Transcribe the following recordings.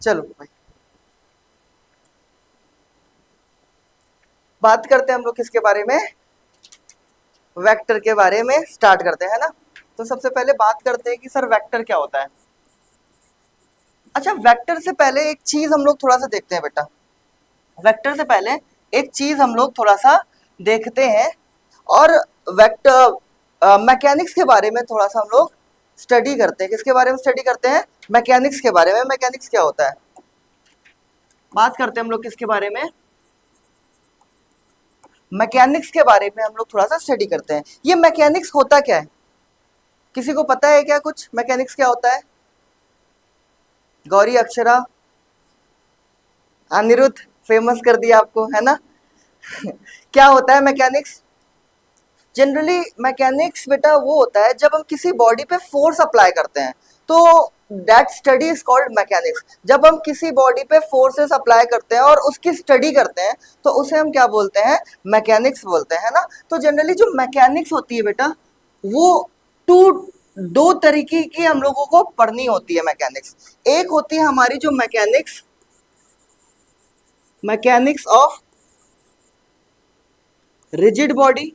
चलो भाई, बात करते हैं हम लोग किसके बारे में, वेक्टर के बारे में स्टार्ट करते हैं, है ना। तो सबसे पहले बात करते हैं कि सर वेक्टर क्या होता है। अच्छा, वेक्टर से पहले एक चीज हम लोग थोड़ा सा देखते हैं बेटा, वेक्टर से पहले एक चीज हम लोग थोड़ा सा देखते हैं, और वेक्टर मैकेनिक्स के बारे में थोड़ा सा हम लोग स्टडी करते हैं। किसके बारे में स्टडी करते हैं? मैकेनिक्स के बारे में। मैकेनिक्स क्या होता है, बात करते हैं हम लोग किसके बारे में, मैकेनिक्स के बारे में हम लोग थोड़ा सा स्टडी करते हैं। ये मैकेनिक्स होता क्या है, किसी को पता है क्या कुछ मैकेनिक्स क्या होता है? गौरी, अक्षरा, अनिरुद्ध, फेमस कर दिया आपको, है ना। क्या होता है मैकेनिक्स? जनरली मैकेनिक्स बेटा वो होता है जब हम किसी बॉडी पे फोर्स अप्लाई करते हैं, तो that study is called mechanics. जब हम किसी बॉडी पे फोर्सेस अप्लाई करते हैं और उसकी स्टडी करते हैं तो उसे हम क्या बोलते हैं? मैकेनिक्स बोलते हैं, है ना। तो जनरली जो मैकेनिक्स होती है बेटा, वो टू दो तरीके की हम लोगों को पढ़नी होती है मैकेनिक्स। एक होती है हमारी जो mechanics, mechanics of rigid body,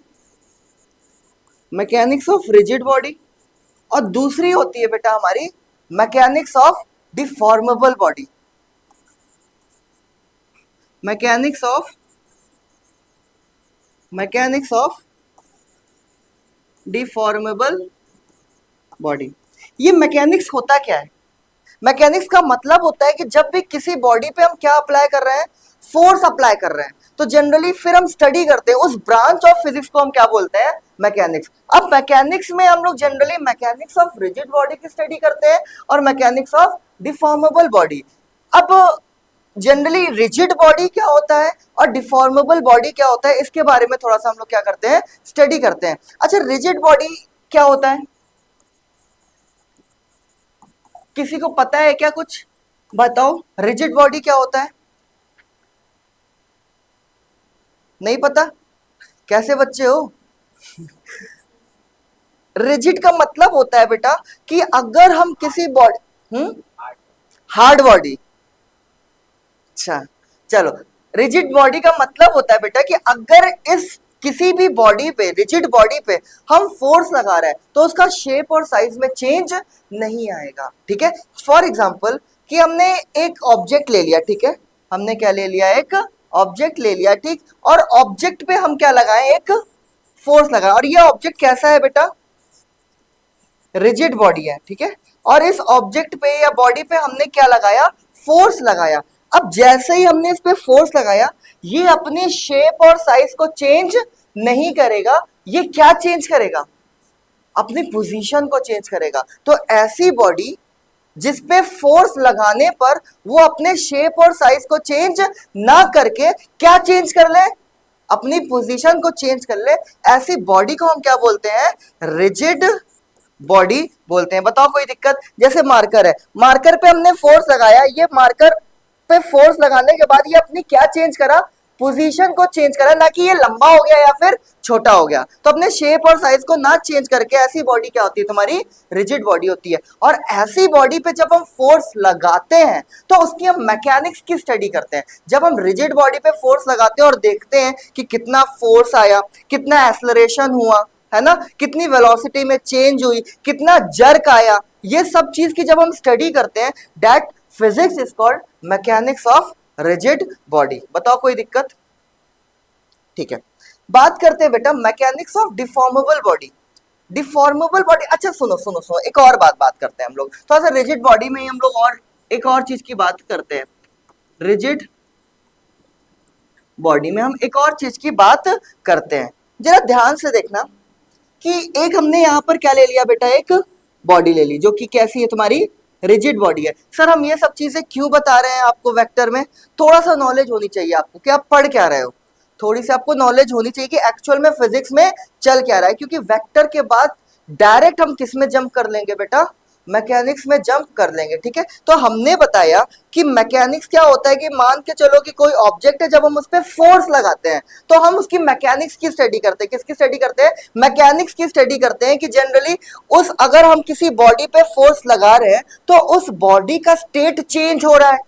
mechanics of rigid body, और दूसरी होती है बेटा हमारी mechanics of deformable body, mechanics of deformable body. ये मैकेनिक्स होता क्या है? मैकेनिक्स का मतलब होता है कि जब भी किसी बॉडी पे हम क्या अप्लाई कर रहे हैं? फोर्स अप्लाई कर रहे हैं। तो जनरली फिर हम स्टडी करते हैं उस ब्रांच ऑफ फिजिक्स को हम क्या बोलते हैं? मैकेनिक्स। अब मैकेनिक्स में हम लोग generally mechanics of rigid body की स्टडी करते हैं और मैकेनिक्स ऑफ डिफॉर्मेबल बॉडी। अब जनरली रिजिड बॉडी क्या होता है और डिफॉर्मेबल बॉडी क्या होता है, इसके बारे में थोड़ा सा हम लोग क्या करते हैं? स्टडी करते हैं। अच्छा, रिजिड बॉडी क्या होता है, किसी को पता है क्या कुछ? बताओ, रिजिड बॉडी क्या होता है? नहीं पता? कैसे बच्चे हो? रिजिड का मतलब होता है बेटा कि अगर हम किसी बॉडी, हार्ड बॉडी, अच्छा चलो, रिजिड बॉडी का मतलब होता है बेटा कि अगर इस किसी भी बॉडी पे, रिजिड बॉडी पे हम फोर्स लगा रहे हैं तो उसका शेप और साइज में चेंज नहीं आएगा, ठीक है। फॉर एग्जांपल कि हमने एक ऑब्जेक्ट ले लिया, ठीक है, हमने क्या ले लिया? एक ऑब्जेक्ट ले लिया, ठीक, और ऑब्जेक्ट पे हम क्या लगाए? एक फोर्स लगाए, और ये ऑब्जेक्ट कैसा है बेटा? रिजिड बॉडी है, ठीक है, और इस ऑब्जेक्ट पे या बॉडी पे हमने क्या लगाया? फोर्स लगाया। अब जैसे ही हमने इस पे फोर्स लगाया, ये अपने शेप और साइज को चेंज नहीं करेगा, ये क्या चेंज करेगा? अपनी पोजीशन को चेंज करेगा। तो ऐसी बॉडी जिसपे फोर्स लगाने पर वो अपने शेप और साइज को चेंज ना करके क्या चेंज कर ले? अपनी पोजीशन को चेंज कर ले, ऐसी बॉडी को हम क्या बोलते हैं? रिजिड बॉडी बोलते हैं। बताओ कोई दिक्कत? जैसे मार्कर है, मार्कर पे हमने फोर्स लगाया, ये मार्कर पे फोर्स लगाने के बाद ये अपनी क्या चेंज करा? पोजीशन को चेंज करा, ना कि ये लंबा हो गया या फिर छोटा हो गया। तो अपने शेप और साइज को ना चेंज करके ऐसी बॉडी क्या होती है? तुम्हारी रिजिड बॉडी होती है। और ऐसी बॉडी पे जब हम फोर्स लगाते हैं तो उसकी हम मैकेनिक्स की स्टडी करते हैं। जब हम रिजिड बॉडी पे फोर्स लगाते हैं और देखते हैं कि कितना फोर्स आया, कितना एक्सेलरेशन हुआ, है ना, कितनी वेलोसिटी में चेंज हुई, कितना जर्क आया, ये सब चीज की जब हम स्टडी करते हैं, that physics is called mechanics of rigid body. बताओ कोई दिक्कत? ठीक है, बात करते हैं बेटा mechanics of deformable body. Deformable body, अच्छा सुनो सुनो सुनो, एक और बात करते हैं हम लोग थोड़ा सा रिजिड बॉडी में ही हम लोग, और एक और चीज की बात करते हैं। रिजिड बॉडी में हम एक और चीज की बात करते हैं, जरा ध्यान से देखना कि एक हमने यहाँ पर क्या ले लिया बेटा? एक बॉडी ले ली जो कि कैसी है? तुम्हारी रिजिड बॉडी है। सर हम ये सब चीजें क्यों बता रहे हैं आपको? वेक्टर में थोड़ा सा नॉलेज होनी चाहिए आपको कि आप पढ़ क्या रहे हो, थोड़ी सी आपको नॉलेज होनी चाहिए कि एक्चुअल में फिजिक्स में चल क्या रहा है। क्योंकि वेक्टर के बाद डायरेक्ट हम किस में जंप कर लेंगे बेटा? मैकेनिक्स में जंप कर लेंगे, ठीक है। तो हमने बताया कि मैकेनिक्स क्या होता है कि मान के चलो कि कोई ऑब्जेक्ट है, जब हम उस पर फोर्स लगाते हैं तो हम उसकी मैकेनिक्स की स्टडी करते हैं। किसकी स्टडी करते हैं? मैकेनिक्स की स्टडी करते हैं कि जनरली अगर हम किसी बॉडी पे फोर्स लगा रहे हैं तो उस बॉडी का स्टेट चेंज हो रहा है,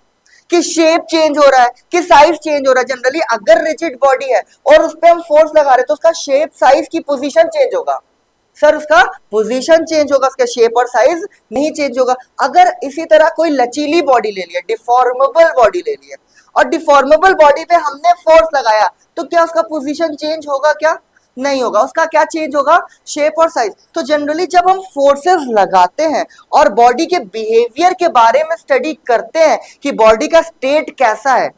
कि शेप चेंज हो रहा है, कि साइज चेंज हो रहा है। जनरली अगर रिजिड बॉडी है और उस पर हम फोर्स लगा रहे हैं तो उसका शेप, साइज की पोजीशन चेंज होगा। सर उसका पोजीशन चेंज होगा, उसका शेप और साइज नहीं चेंज होगा। अगर इसी तरह कोई लचीली बॉडी ले लिया, डिफॉर्मेबल बॉडी ले लिया, और डिफॉर्मेबल बॉडी पे हमने फोर्स लगाया, तो क्या उसका पोजीशन चेंज होगा? क्या नहीं होगा। उसका क्या चेंज होगा? शेप और साइज। तो जनरली जब हम फोर्सेस लगाते हैं और बॉडी के बिहेवियर के बारे में स्टडी करते हैं कि बॉडी का स्टेट कैसा है,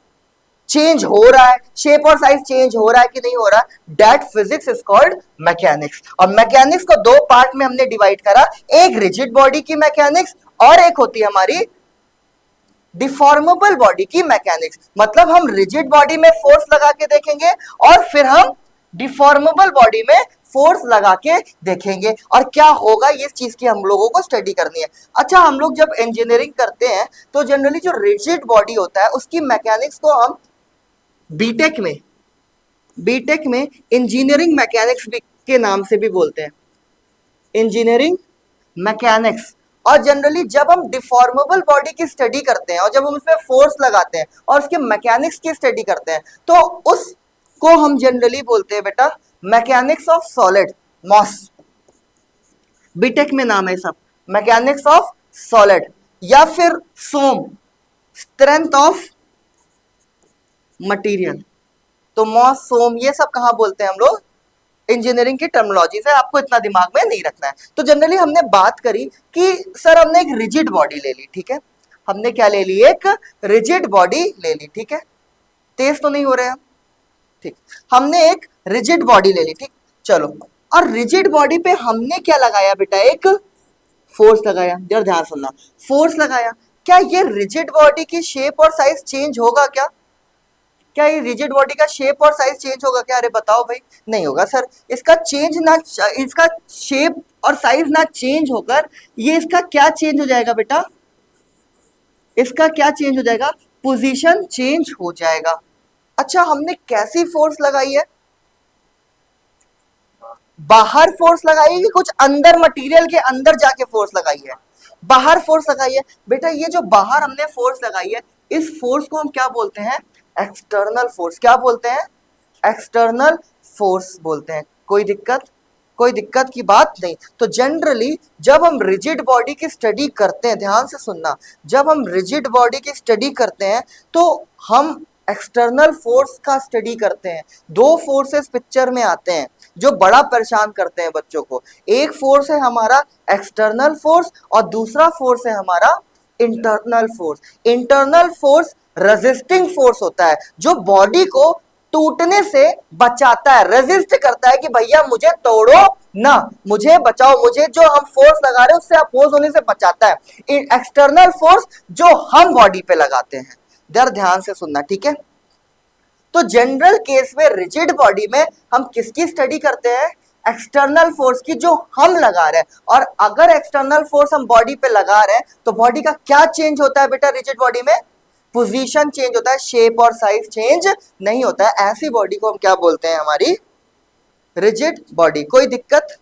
चेंज हो रहा है, शेप और साइज चेंज हो रहा है कि नहीं हो रहा, that physics is called mechanics. और मैकेनिक्स को दो पार्ट में हमने डिवाइड करा, एक रिजिड बॉडी की मैकेनिक्स और एक होती है हमारी डिफॉर्मेबल बॉडी की मैकेनिक्स। मतलब हम रिजिड बॉडी में फोर्स लगा के देखेंगे और फिर हम डिफॉर्मेबल बॉडी में फोर्स लगा के देखेंगे, और क्या होगा ये चीज की हम लोगों को स्टडी करनी है। अच्छा, हम लोग जब इंजीनियरिंग करते हैं तो जनरली जो रिजिड बॉडी होता है उसकी मैकेनिक्स को हम बीटेक में इंजीनियरिंग मैकेनिक्स के नाम से भी बोलते हैं, इंजीनियरिंग मैकेनिक्स। और जनरली जब हम डिफॉर्मेबल बॉडी की स्टडी करते हैं और जब हम उसमें फोर्स लगाते हैं और उसके मैकेनिक्स की स्टडी करते हैं तो उसको हम जनरली बोलते हैं बेटा mechanics of solid, MOS. B Tech में नाम है सब, मैकेनिक्स ऑफ सॉलिड, या फिर सोम, स्ट्रेंथ ऑफ मटेरियल। तो मॉस, सोम, ये सब कहां बोलते हैं हम लोग? इंजीनियरिंग की टर्मिनोलॉजी से, आपको इतना दिमाग में नहीं रखना है। तो जनरली हमने बात करी कि सर हमने एक रिजिड बॉडी ले ली, ठीक है, हमने क्या ले ली? एक रिजिड बॉडी ले ली, ठीक है, तेज तो नहीं हो रहे हम, ठीक, हमने एक रिजिड बॉडी ले ली, ठीक, चलो। और रिजिड बॉडी पे हमने क्या लगाया बेटा? एक फोर्स लगाया। जरा ध्यान सुनना, फोर्स लगाया, क्या ये रिजिड बॉडी की शेप और साइज चेंज होगा? क्या ये रिजिड बॉडी का शेप और साइज चेंज होगा क्या? अरे बताओ भाई, नहीं होगा सर। इसका शेप और साइज ना चेंज होकर ये इसका क्या चेंज हो जाएगा बेटा? इसका क्या चेंज हो जाएगा? पोजीशन चेंज हो जाएगा। अच्छा, हमने कैसी फोर्स लगाई है? बाहर फोर्स लगाई है कि कुछ अंदर मटेरियल के अंदर जाके फोर्स लगाई है? बाहर फोर्स लगाई है बेटा। ये जो बाहर हमने फोर्स लगाई है, इस फोर्स को हम क्या बोलते हैं? External force. क्या बोलते हैं? एक्सटर्नल फोर्स बोलते हैं। कोई दिक्कत की बात नहीं। तो जनरली जब हम रिजिड बॉडी की स्टडी करते हैं, ध्यान से सुनना, जब हम रिजिड बॉडी की स्टडी करते हैं तो हम एक्सटर्नल फोर्स का स्टडी करते हैं। दो फोर्सेस पिक्चर में आते हैं जो बड़ा परेशान करते हैं बच्चों को। एक फोर्स है हमारा एक्सटर्नल फोर्स और दूसरा फोर्स है हमारा internal force. Internal force resisting force होता है जो बॉडी को टूटने से बचाता है, रेजिस्ट करता है कि भैया मुझे तोड़ो ना, मुझे बचाओ, मुझे जो हम फोर्स लगा रहे हैं उससे अपोज होने से बचाता है। एक्सटर्नल फोर्स जो हम बॉडी पे लगाते हैं। दर ध्यान से सुनना, ठीक है। तो जनरल केस में रिजिड बॉडी में हम किसकी स्टडी करते हैं? एक्सटर्नल फोर्स की, जो हम लगा रहे हैं। और अगर एक्सटर्नल फोर्स हम बॉडी पे लगा रहे हैं तो बॉडी का क्या चेंज होता है बेटा? रिजिड बॉडी में पोजीशन चेंज होता है, शेप और साइज चेंज नहीं होता है। ऐसी बॉडी को हम क्या बोलते हैं? हमारी रिजिड बॉडी। कोई दिक्कत?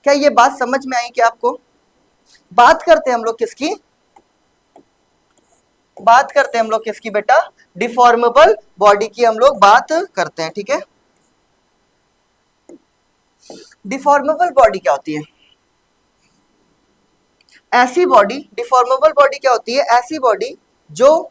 क्या ये बात समझ में आई क्या आपको? बात करते हैं हम लोग किसकी? बात करते हैं हम लोग किसकी बेटा? डिफॉर्मेबल बॉडी की हम लोग बात करते हैं, ठीक है। डिफॉर्मेबल बॉडी क्या होती है? ऐसी बॉडी, डिफॉर्मेबल बॉडी क्या होती है? ऐसी बॉडी जो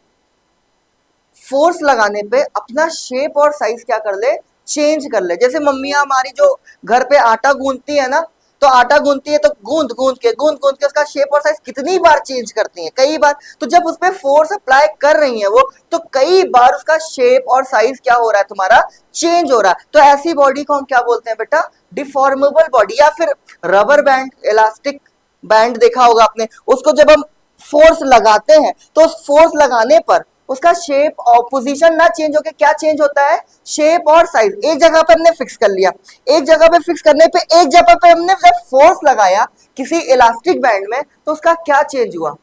फोर्स लगाने पे अपना शेप और साइज क्या कर ले? चेंज कर ले। जैसे मम्मियां हमारी जो घर पे आटा गूंथती है ना, तो आटा गूंथती है तो गूंथ के उसका शेप और साइज कितनी बार चेंज करती है? कई बार। तो जब उस पर फोर्स अप्लाई कर रही है वो, तो कई बार उसका शेप और साइज क्या हो रहा है? तुम्हारा चेंज हो रहा है। तो ऐसी बॉडी को हम क्या बोलते हैं बेटा? Deformable body. या फिर रबर बैंड, इलास्टिक बैंड देखा होगा आपने, उसको जब हम फोर्स लगाते हैं तो उस फोर्स लगाने पर उसका शेप और पोजीशन ना चेंज होके क्या चेंज होता है? शेप और साइज। एक जगह पे हमने फिक्स कर लिया, एक जगह पे फिक्स करने पे एक जगह पे हमने जब फोर्स लगाया किसी इलास्टिक बैंड में तो उसका क्या चेंज हुआ?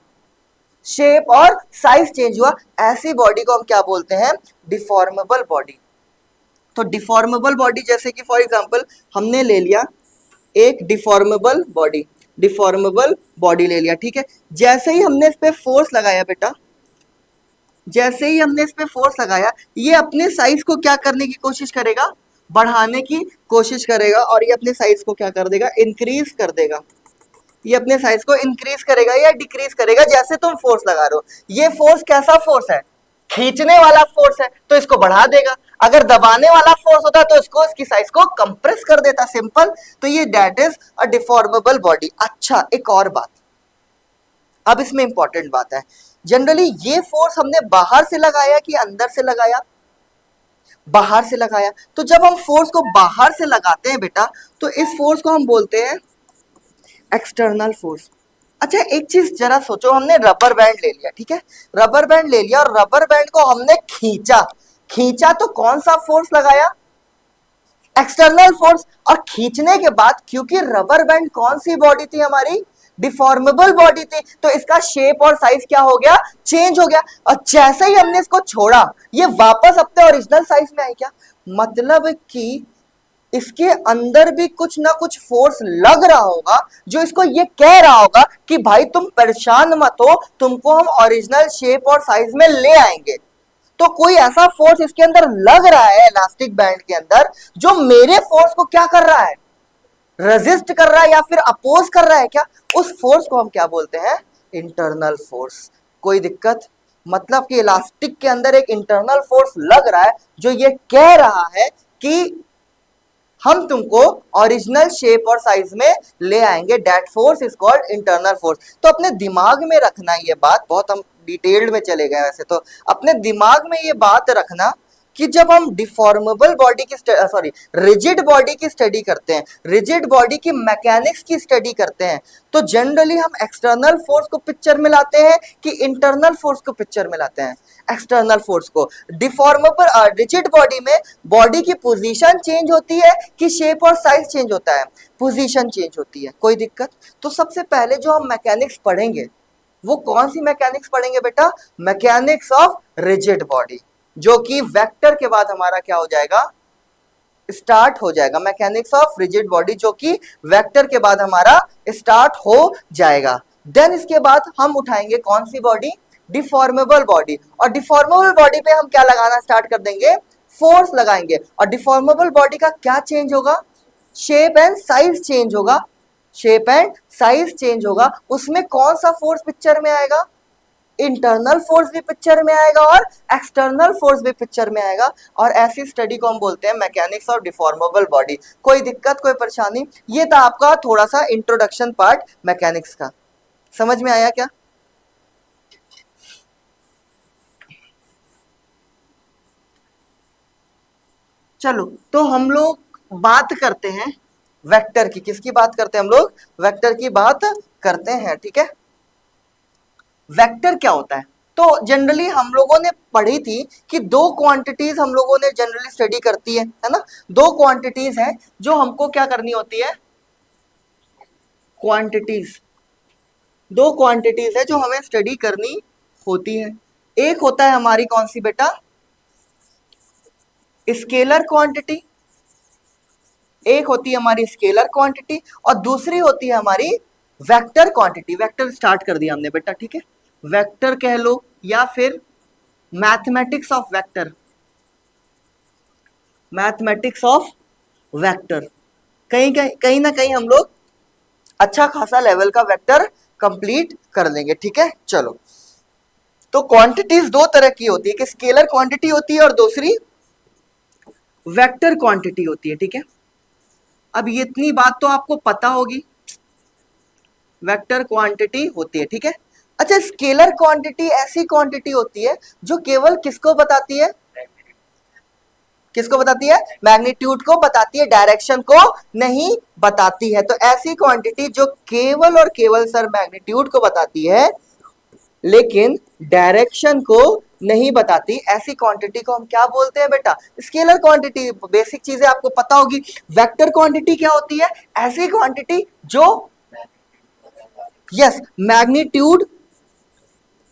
शेप और साइज चेंज हुआ। ऐसी बॉडी को हम क्या बोलते हैं? Deformable body. तो डिफॉर्मेबल बॉडी जैसे कि फॉर एग्जांपल हमने ले लिया एक डिफॉर्मेबल बॉडी ले लिया, ठीक है। जैसे ही हमने इस पे फोर्स लगाया बेटा, जैसे ही हमने इस पे फोर्स लगाया, ये अपने साइज को क्या करने की कोशिश करेगा, बढ़ाने की कोशिश करेगा, और ये अपने साइज को क्या कर देगा, इंक्रीज कर देगा। ये अपने साइज को इंक्रीज करेगा या डिक्रीज करेगा जैसे तुम फोर्स लगा रहे हो। ये फोर्स कैसा फोर्स है, खींचने वाला फोर्स है, तो इसको बढ़ा देगा। अगर दबाने वाला फोर्स होता तो इसको, इसकी साइज को कंप्रेस कर देता, सिंपल। तो ये that is a deformable body. अच्छा, एक और बात, अब इसमें इंपॉर्टेंट बात है, जनरली ये फोर्स हमने बाहर से लगाया कि अंदर से लगाया, बाहर से लगाया। तो जब हम फोर्स को बाहर से लगाते हैं बेटा, तो इस फोर्स को हम बोलते हैं एक्सटर्नल फोर्स। अच्छा, एक चीज जरा सोचो, हमने रबर बैंड ले लिया, ठीक है, रबर बैंड ले लिया और रबर बैंड को हमने खींचा। खींचा तो कौन सा फोर्स लगाया, एक्सटर्नल फोर्स। और खींचने के बाद, क्योंकि रबर बैंड कौन सी बॉडी थी हमारी, डिफॉर्मेबल बॉडी थी, तो इसका शेप और साइज क्या हो गया, चेंज हो गया। और जैसे ही हमने इसको छोड़ा, ये वापस अपने ओरिजिनल साइज में आई। क्या मतलब कि इसके अंदर भी कुछ ना कुछ फोर्स लग रहा होगा, जो इसको ये कह रहा होगा कि भाई तुम परेशान मत हो, तुमको हम ओरिजिनल शेप और साइज में ले आएंगे। तो कोई ऐसा फोर्स इसके अंदर लग रहा है, इलास्टिक बैंड के अंदर, जो मेरे फोर्स को क्या कर रहा है, रेजिस्ट कर रहा है या फिर अपोज कर रहा है। क्या, उस फोर्स को हम क्या बोलते हैं, इंटरनल फोर्स। कोई दिक्कत, मतलब कि इलास्टिक के अंदर एक इंटरनल फोर्स लग रहा है, जो ये कह रहा है कि हम तुमको ओरिजिनल शेप और साइज में ले आएंगे। That force is called internal force. तो अपने दिमाग में रखना ये बात, बहुत हम डिटेल्ड में चले गए वैसे तो, अपने दिमाग में ये बात रखना कि जब हम डिफॉर्मेबल बॉडी की सॉरी रिजिड बॉडी की स्टडी करते हैं, रिजिड बॉडी की मैकेनिक्स की स्टडी करते हैं, तो जनरली हम एक्सटर्नल फोर्स को पिक्चर में लाते हैं कि इंटरनल फोर्स को पिक्चर में लाते हैं। एक्सटर्नल फोर्स को, डिफॉर्मेबल रिजिड बॉडी में बॉडी की पोजीशन चेंज होती है कि शेप और साइज चेंज होता है, पोजीशन चेंज होती है। कोई दिक्कत। तो सबसे पहले जो हम मैकेनिक्स पढ़ेंगे, वो कौन सी मैकेनिक्स पढ़ेंगे बेटा, मैकेनिक्स ऑफ रिजिड बॉडी, जो कि वेक्टर के बाद हमारा क्या हो जाएगा, स्टार्ट हो जाएगा। मैकेनिक्स ऑफ रिजिड बॉडी जो कि वेक्टर के बाद हमारा स्टार्ट हो जाएगा। देन इसके बाद हम उठाएंगे कौन सी बॉडी, डिफॉर्मेबल बॉडी। और डिफॉर्मेबल बॉडी पे हम क्या लगाना स्टार्ट कर देंगे, फोर्स लगाएंगे। और डिफॉर्मेबल बॉडी का क्या चेंज होगा, शेप एंड साइज चेंज होगा, शेप एंड साइज चेंज होगा। उसमें कौन सा फोर्स पिक्चर में आएगा, इंटरनल फोर्स भी पिक्चर में आएगा और एक्सटर्नल फोर्स भी पिक्चर में आएगा। और ऐसी स्टडी को हम बोलते हैं मैकेनिक्स ऑफ डिफॉर्मेबल बॉडी। कोई दिक्कत, कोई परेशानी। ये था आपका थोड़ा सा इंट्रोडक्शन पार्ट मैकेनिक्स का। समझ में आया क्या? चलो, तो हम लोग बात करते हैं वेक्टर की। किसकी बात करते हैं हम लोग, वेक्टर की बात करते हैं, ठीक है। वेक्टर क्या होता है, तो जनरली हम लोगों ने पढ़ी थी कि दो क्वांटिटीज हम लोगों ने जनरली स्टडी करती है ना। दो क्वांटिटीज हैं जो हमको क्या करनी होती है, क्वांटिटीज, दो क्वांटिटीज है जो हमें स्टडी करनी होती है। एक होता है हमारी कौन सी बेटा, स्केलर क्वांटिटी, एक होती है हमारी स्केलर क्वांटिटी, और दूसरी होती है हमारी वेक्टर क्वांटिटी। वेक्टर स्टार्ट कर दिया हमने बेटा, ठीक है। वेक्टर कह लो या फिर mathematics of vector, mathematics of vector. कहीं ना कहीं हम लोग अच्छा खासा लेवल का वेक्टर कंप्लीट कर लेंगे, ठीक है। चलो, तो क्वांटिटीज दो तरह की होती है, कि स्केलर क्वांटिटी होती है और दूसरी वेक्टर क्वांटिटी होती है, ठीक है। अब ये इतनी बात तो आपको पता होगी, वेक्टर क्वांटिटी होती है, ठीक है। अच्छा, स्केलर क्वांटिटी ऐसी क्वांटिटी होती है जो केवल किसको बताती है, किसको बताती है, मैग्नीट्यूड को बताती है, डायरेक्शन को नहीं बताती है। तो ऐसी क्वांटिटी जो केवल और केवल सर मैग्नीट्यूड को बताती है लेकिन डायरेक्शन को नहीं बताती, ऐसी क्वांटिटी को हम क्या बोलते हैं बेटा, स्केलर क्वांटिटी। बेसिक चीजें आपको पता होगी। वेक्टर क्वांटिटी क्या होती है, ऐसी क्वांटिटी जो यस मैग्नीट्यूड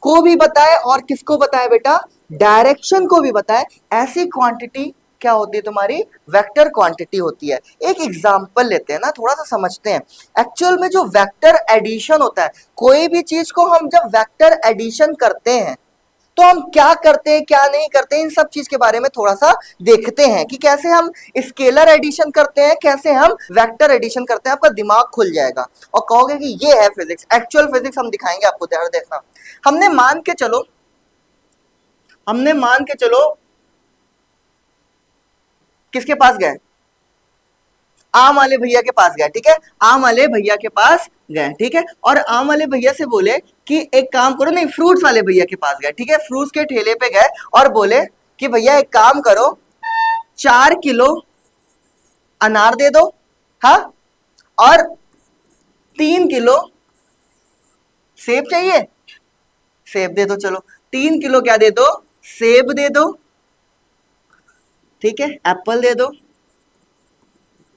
को भी बताए और किसको बताए बेटा, डायरेक्शन को भी बताए। ऐसी क्वांटिटी क्या होती है तुम्हारी, वेक्टर क्वांटिटी होती है। एक एग्जांपल लेते हैं ना, थोड़ा सा समझते हैं। एक्चुअल में जो वेक्टर एडिशन होता है, कोई भी चीज को हम जब वेक्टर एडिशन करते हैं तो हम क्या करते हैं क्या नहीं करते, इन सब चीज के बारे में थोड़ा सा देखते हैं कि कैसे हम स्केलर एडिशन करते हैं, कैसे हम वेक्टर एडिशन करते हैं। आपका दिमाग खुल जाएगा और कहोगे कि ये है फिजिक्स, एक्चुअल फिजिक्स हम दिखाएंगे आपको। ध्यान देखना, हमने मान के चलो किसके पास गए, आम वाले भैया के पास गए, ठीक है, आम वाले भैया के पास गए, ठीक है, और आम वाले भैया से बोले कि एक काम करो, नहीं फ्रूट्स वाले भैया के पास गए, ठीक है, फ्रूट्स के ठेले पे गए और बोले कि भैया एक काम करो 4 किलो अनार दे दो, हाँ, और 3 किलो सेब चाहिए, सेब दे दो, चलो 3 किलो क्या दे दो, सेब दे दो, ठीक है, एप्पल दे दो,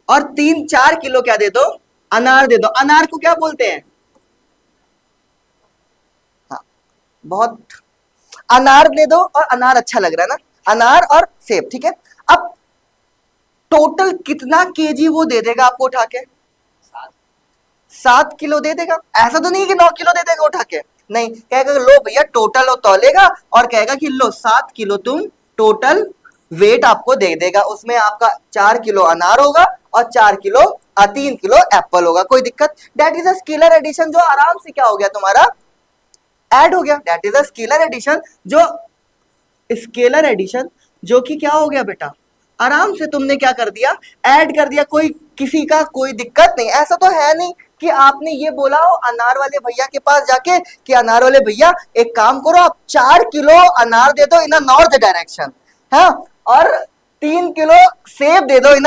और 4 किलो क्या दे दो, अनार दे दो। अनार को क्या बोलते हैं, हाँ बहुत, अनार दे दो, और अनार अच्छा लग रहा है ना, अनार और सेब, ठीक है। अब टोटल कितना केजी वो दे देगा आपको उठा के, 7 किलो दे देगा। ऐसा तो नहीं कि 9 किलो दे देगा उठा के, नहीं, कहेगा लो भैया टोटल वो तौलेगा और कहेगा कि लो 7 किलो तुम टोटल वेट आपको दे देगा, उसमें आपका 4 किलो अनार होगा और 3 किलो एप्पल होगा, कोई दिक्कत। That is a scalar addition, जो आराम से क्या हो गया तुम्हारा, ऐड हो गया। That is a scalar addition, जो कि क्या हो गया बेटा, आराम से तुमने क्या कर दिया, ऐड कर दिया, कोई किसी का कोई दिक्कत नहीं। ऐसा तो है नहीं कि आपने ये बोला हो अनार वाले भैया के पास जाके कि अनार वाले भैया एक काम करो, आप 4 किलो अनार दे दो इन नॉर्थ डायरेक्शन, हाँ, और 3 किलो सेब दे दो इन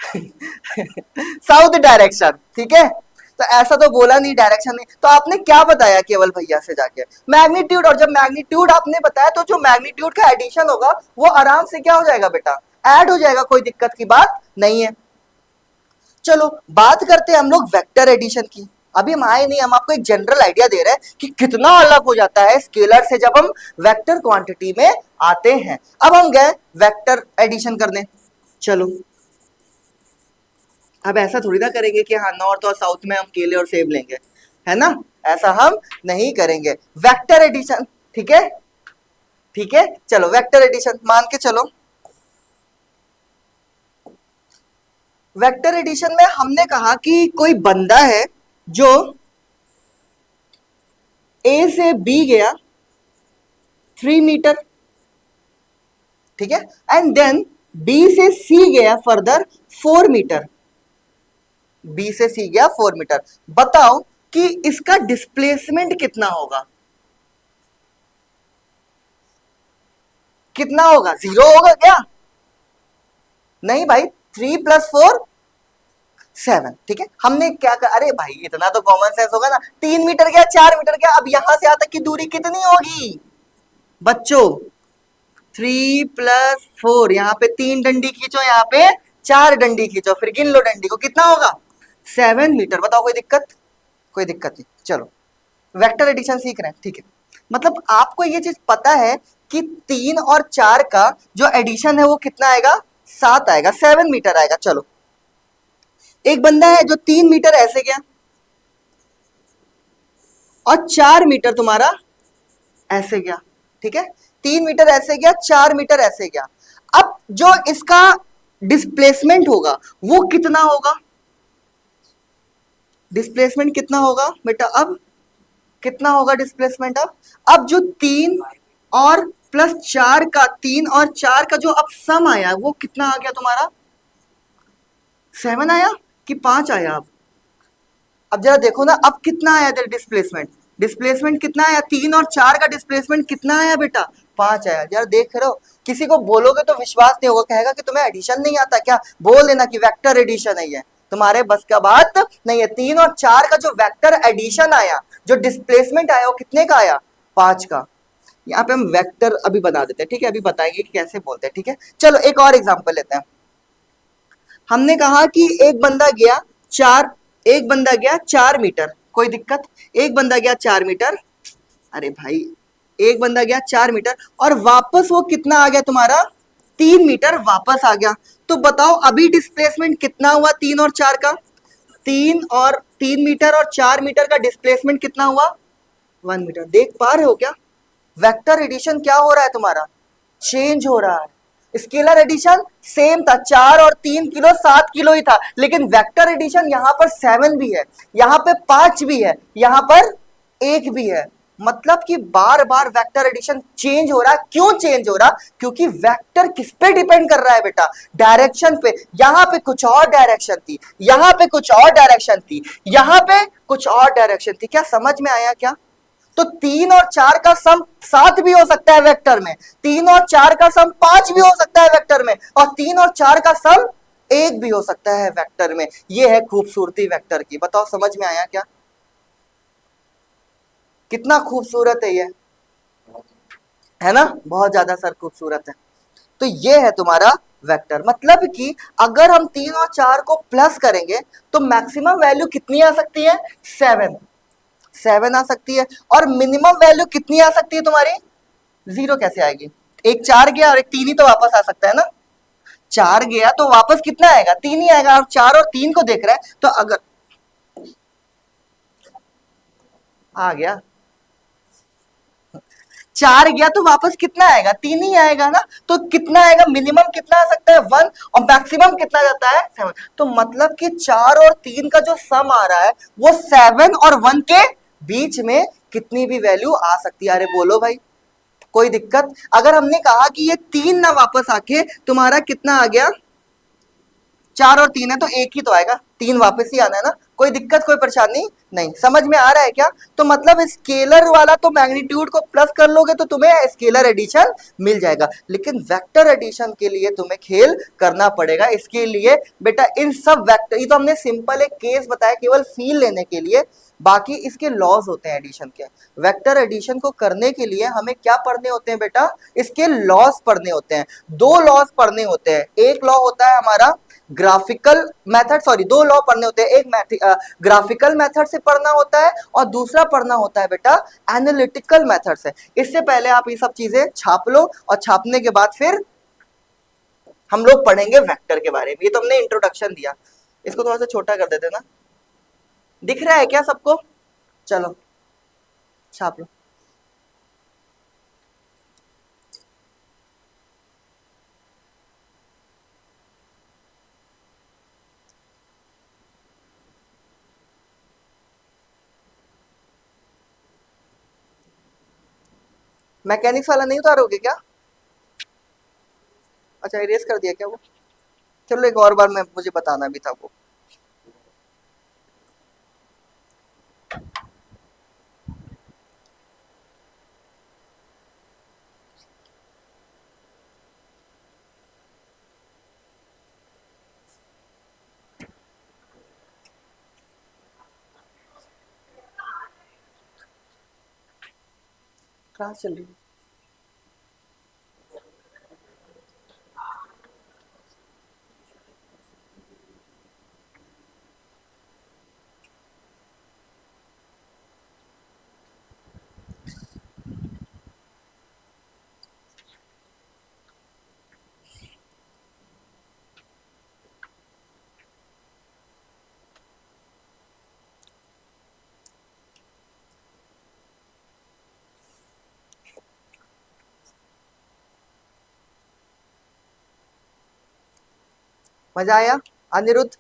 साउथ डायरेक्शन, ठीक है। तो ऐसा तो बोला नहीं, डायरेक्शन नहीं, तो आपने क्या बताया केवल भैया से जाके, मैग्नीट्यूड। और जब मैग्नीट्यूड आपने बताया तो जो मैग्नीट्यूड का एडिशन होगा वो आराम से क्या हो जाएगा बेटा, ऐड हो जाएगा, कोई दिक्कत की बात नहीं है। चलो बात करते हैं हम लोग वेक्टर एडिशन की। अभी हम आए नहीं, हम आपको एक जनरल आइडिया दे रहे हैं कि कितना अलग हो जाता है स्केलर से जब हम वेक्टर क्वांटिटी में आते हैं। अब हम गए वेक्टर एडिशन करने, चलो अब ऐसा थोड़ी ना करेंगे कि हाँ नॉर्थ और साउथ में हम केले और सेब लेंगे, है ना, ऐसा हम नहीं करेंगे। वेक्टर एडिशन, ठीक है, ठीक है, चलो वेक्टर एडिशन मान के चलो। वेक्टर एडिशन में हमने कहा कि कोई बंदा है जो ए से बी गया 3 मीटर, ठीक है, एंड देन बी से सी गया फर्दर 4 मीटर, बी से सी गया 4 मीटर। बताओ कि इसका डिस्प्लेसमेंट कितना होगा, कितना होगा, 0 होगा क्या, नहीं भाई, 3 + 4 7, ठीक है। हमने क्या कर, अरे भाई इतना तो कॉमन सेंस होगा ना, 3 मीटर क्या 4 मीटर क्या, अब यहां से यहां तक की दूरी कितनी होगी बच्चों, 3 + 4, यहाँ पे 3 डंडी खींचो, यहाँ पे 4 डंडी खींचो, फिर गिन लो डंडी को, कितना होगा 7 मीटर। बताओ कोई दिक्कत, कोई दिक्कत नहीं। चलो वेक्टर एडिशन सीख रहे हैं, ठीक है, मतलब आपको ये चीज पता है कि 3 और 4 का जो एडिशन है वो कितना आएगा, 7 आएगा, 7 मीटर आएगा। चलो एक बंदा है जो 3 मीटर ऐसे गया और 4 मीटर तुम्हारा ऐसे गया, ठीक है, 3 मीटर ऐसे गया, 4 मीटर ऐसे गया। अब जो इसका डिस्प्लेसमेंट होगा वो कितना होगा, डिस्प्लेसमेंट कितना होगा बेटा, अब कितना होगा डिस्प्लेसमेंट, अब जो 3 और +4 का, 3 और 4 का जो अब सम आया वो कितना आ गया तुम्हारा, 7 आया कि 5 आया। अब जरा देखो ना, अब कितना आया तेरे डिस्प्लेसमेंट, डिस्प्लेसमेंट कितना आया, 3 और 4 का डिस्प्लेसमेंट कितना आया बेटा, 5 आया। यार देख रहे हो, किसी को बोलोगे तो विश्वास नहीं होगा, कहेगा कि तुम्हें एडिशन नहीं आता क्या, बोल देना कि वेक्टर एडिशन है, तुम्हारे बस का बात नहीं है। 3 और 4 का जो वेक्टर एडिशन आया, जो डिस्प्लेसमेंट आया वो कितने का आया, 5 का। यहाँ पे हम वेक्टर अभी बना देते हैं, ठीक है, अभी बताएंगे कि कैसे बोलते हैं, ठीक है। चलो एक और एग्जांपल लेते हैं। हमने कहा कि एक बंदा गया 4 मीटर, कोई दिक्कत, एक बंदा गया 4 मीटर, अरे भाई एक बंदा गया 4 मीटर और वापस वो कितना आ गया तुम्हारा, 3 मीटर वापस आ गया। तो बताओ अभी डिस्प्लेसमेंट कितना हुआ 3 और 4 का, 3 मीटर और 4 मीटर का डिस्प्लेसमेंट कितना हुआ, 1 मीटर। देख पा रहे हो क्या, वेक्टर एडिशन क्या हो रहा है तुम्हारा, चेंज हो रहा है। स्केलर एडिशन सेम था, 4 और 3 किलो 7 किलो ही था, लेकिन वेक्टर एडिशन यहां पर 7 भी है, यहां पे 5 भी है, यहां पर 1 भी है। मतलब कि बार बार वेक्टर एडिशन चेंज हो रहा है। क्यों चेंज हो रहा, क्योंकि वेक्टर किस पे डिपेंड कर रहा है बेटा, डायरेक्शन पे। यहां पे कुछ और डायरेक्शन थी, यहां पे कुछ और डायरेक्शन थी, यहां पे कुछ और डायरेक्शन थी। क्या समझ में आया क्या? तो 3 और 4 का सम 7 भी हो सकता है वेक्टर में, 3 और 4 का सम 5 भी हो सकता है वेक्टर में, और 3 और 4 का सम 1 भी हो सकता है वेक्टर में। ये है खूबसूरती वेक्टर की। बताओ समझ में आया क्या? कितना खूबसूरत है ये, है ना? बहुत ज्यादा सर खूबसूरत है। तो ये है तुम्हारा वेक्टर। मतलब कि अगर हम 3 और 4 को प्लस करेंगे तो मैक्सिमम वैल्यू कितनी आ सकती है, 7। 7 आ सकती है। और मिनिमम वैल्यू कितनी आ सकती है तुम्हारी, 0 कैसे आएगी? एक 4 गया और एक 3 ही तो वापस आ सकता है ना। 4 गया तो वापस कितना आएगा, 3 ही आएगा। आप 4 और 3 को देख रहे हैं तो अगर आ गया, 4 गया तो वापस कितना आएगा, 3 ही आएगा ना। तो कितना आएगा, मिनिमम कितना आ सकता है, 1, और मैक्सिमम कितना जाता है, 7। तो मतलब कि 4 और 3 का जो सम आ रहा है वो 7 और 1 के बीच में कितनी भी वैल्यू आ सकती है। अरे बोलो भाई, कोई दिक्कत? अगर हमने कहा कि ये 3 ना वापस आके तुम्हारा कितना आ गया, 4 और 3 है तो 1 ही तो आएगा, 3 वापस ही आना है ना। कोई दिक्कत, कोई परेशानी नहीं। समझ में आ रहा है क्या? तो मतलब स्केलर वाला तो मैग्नीट्यूड को प्लस कर लोगे तो तुम्हें स्केलर एडिशन मिल जाएगा, लेकिन वेक्टर एडिशन के लिए तुम्हें खेल करना पड़ेगा। इसके लिए बेटा इन सब वेक्टर, ये तो हमने सिंपल एक केस बताया केवल फील लेने के लिए, बाकी इसके लॉज होते हैं एडिशन के। वेक्टर एडिशन को करने के लिए हमें क्या पढ़ने होते हैं बेटा, इसके लॉज पढ़ने होते हैं। 2 लॉज पढ़ने होते हैं। एक लॉ होता है हमारा ग्राफिकल मेथड, सॉरी 2 लॉ पढ़ने होते हैं। एक ग्राफिकल मेथड से पढ़ना होता है और दूसरा पढ़ना होता है बेटा एनालिटिकल मेथड से। इससे पहले आप ये सब चीजें छाप लो, और छापने के बाद फिर हम लोग पढ़ेंगे वेक्टर के बारे में। ये तो हमने इंट्रोडक्शन दिया, इसको थोड़ा सा छोटा कर देते ना। दिख रहा है क्या सबको? चलो छाप लो। मैकेनिक्स वाला नहीं उतारोगे क्या? अच्छा इरेज कर दिया क्या वो? चलो एक और बार मैं, मुझे बताना भी था वो। क्लास चल रही है। मजा आया अनिरुद्ध?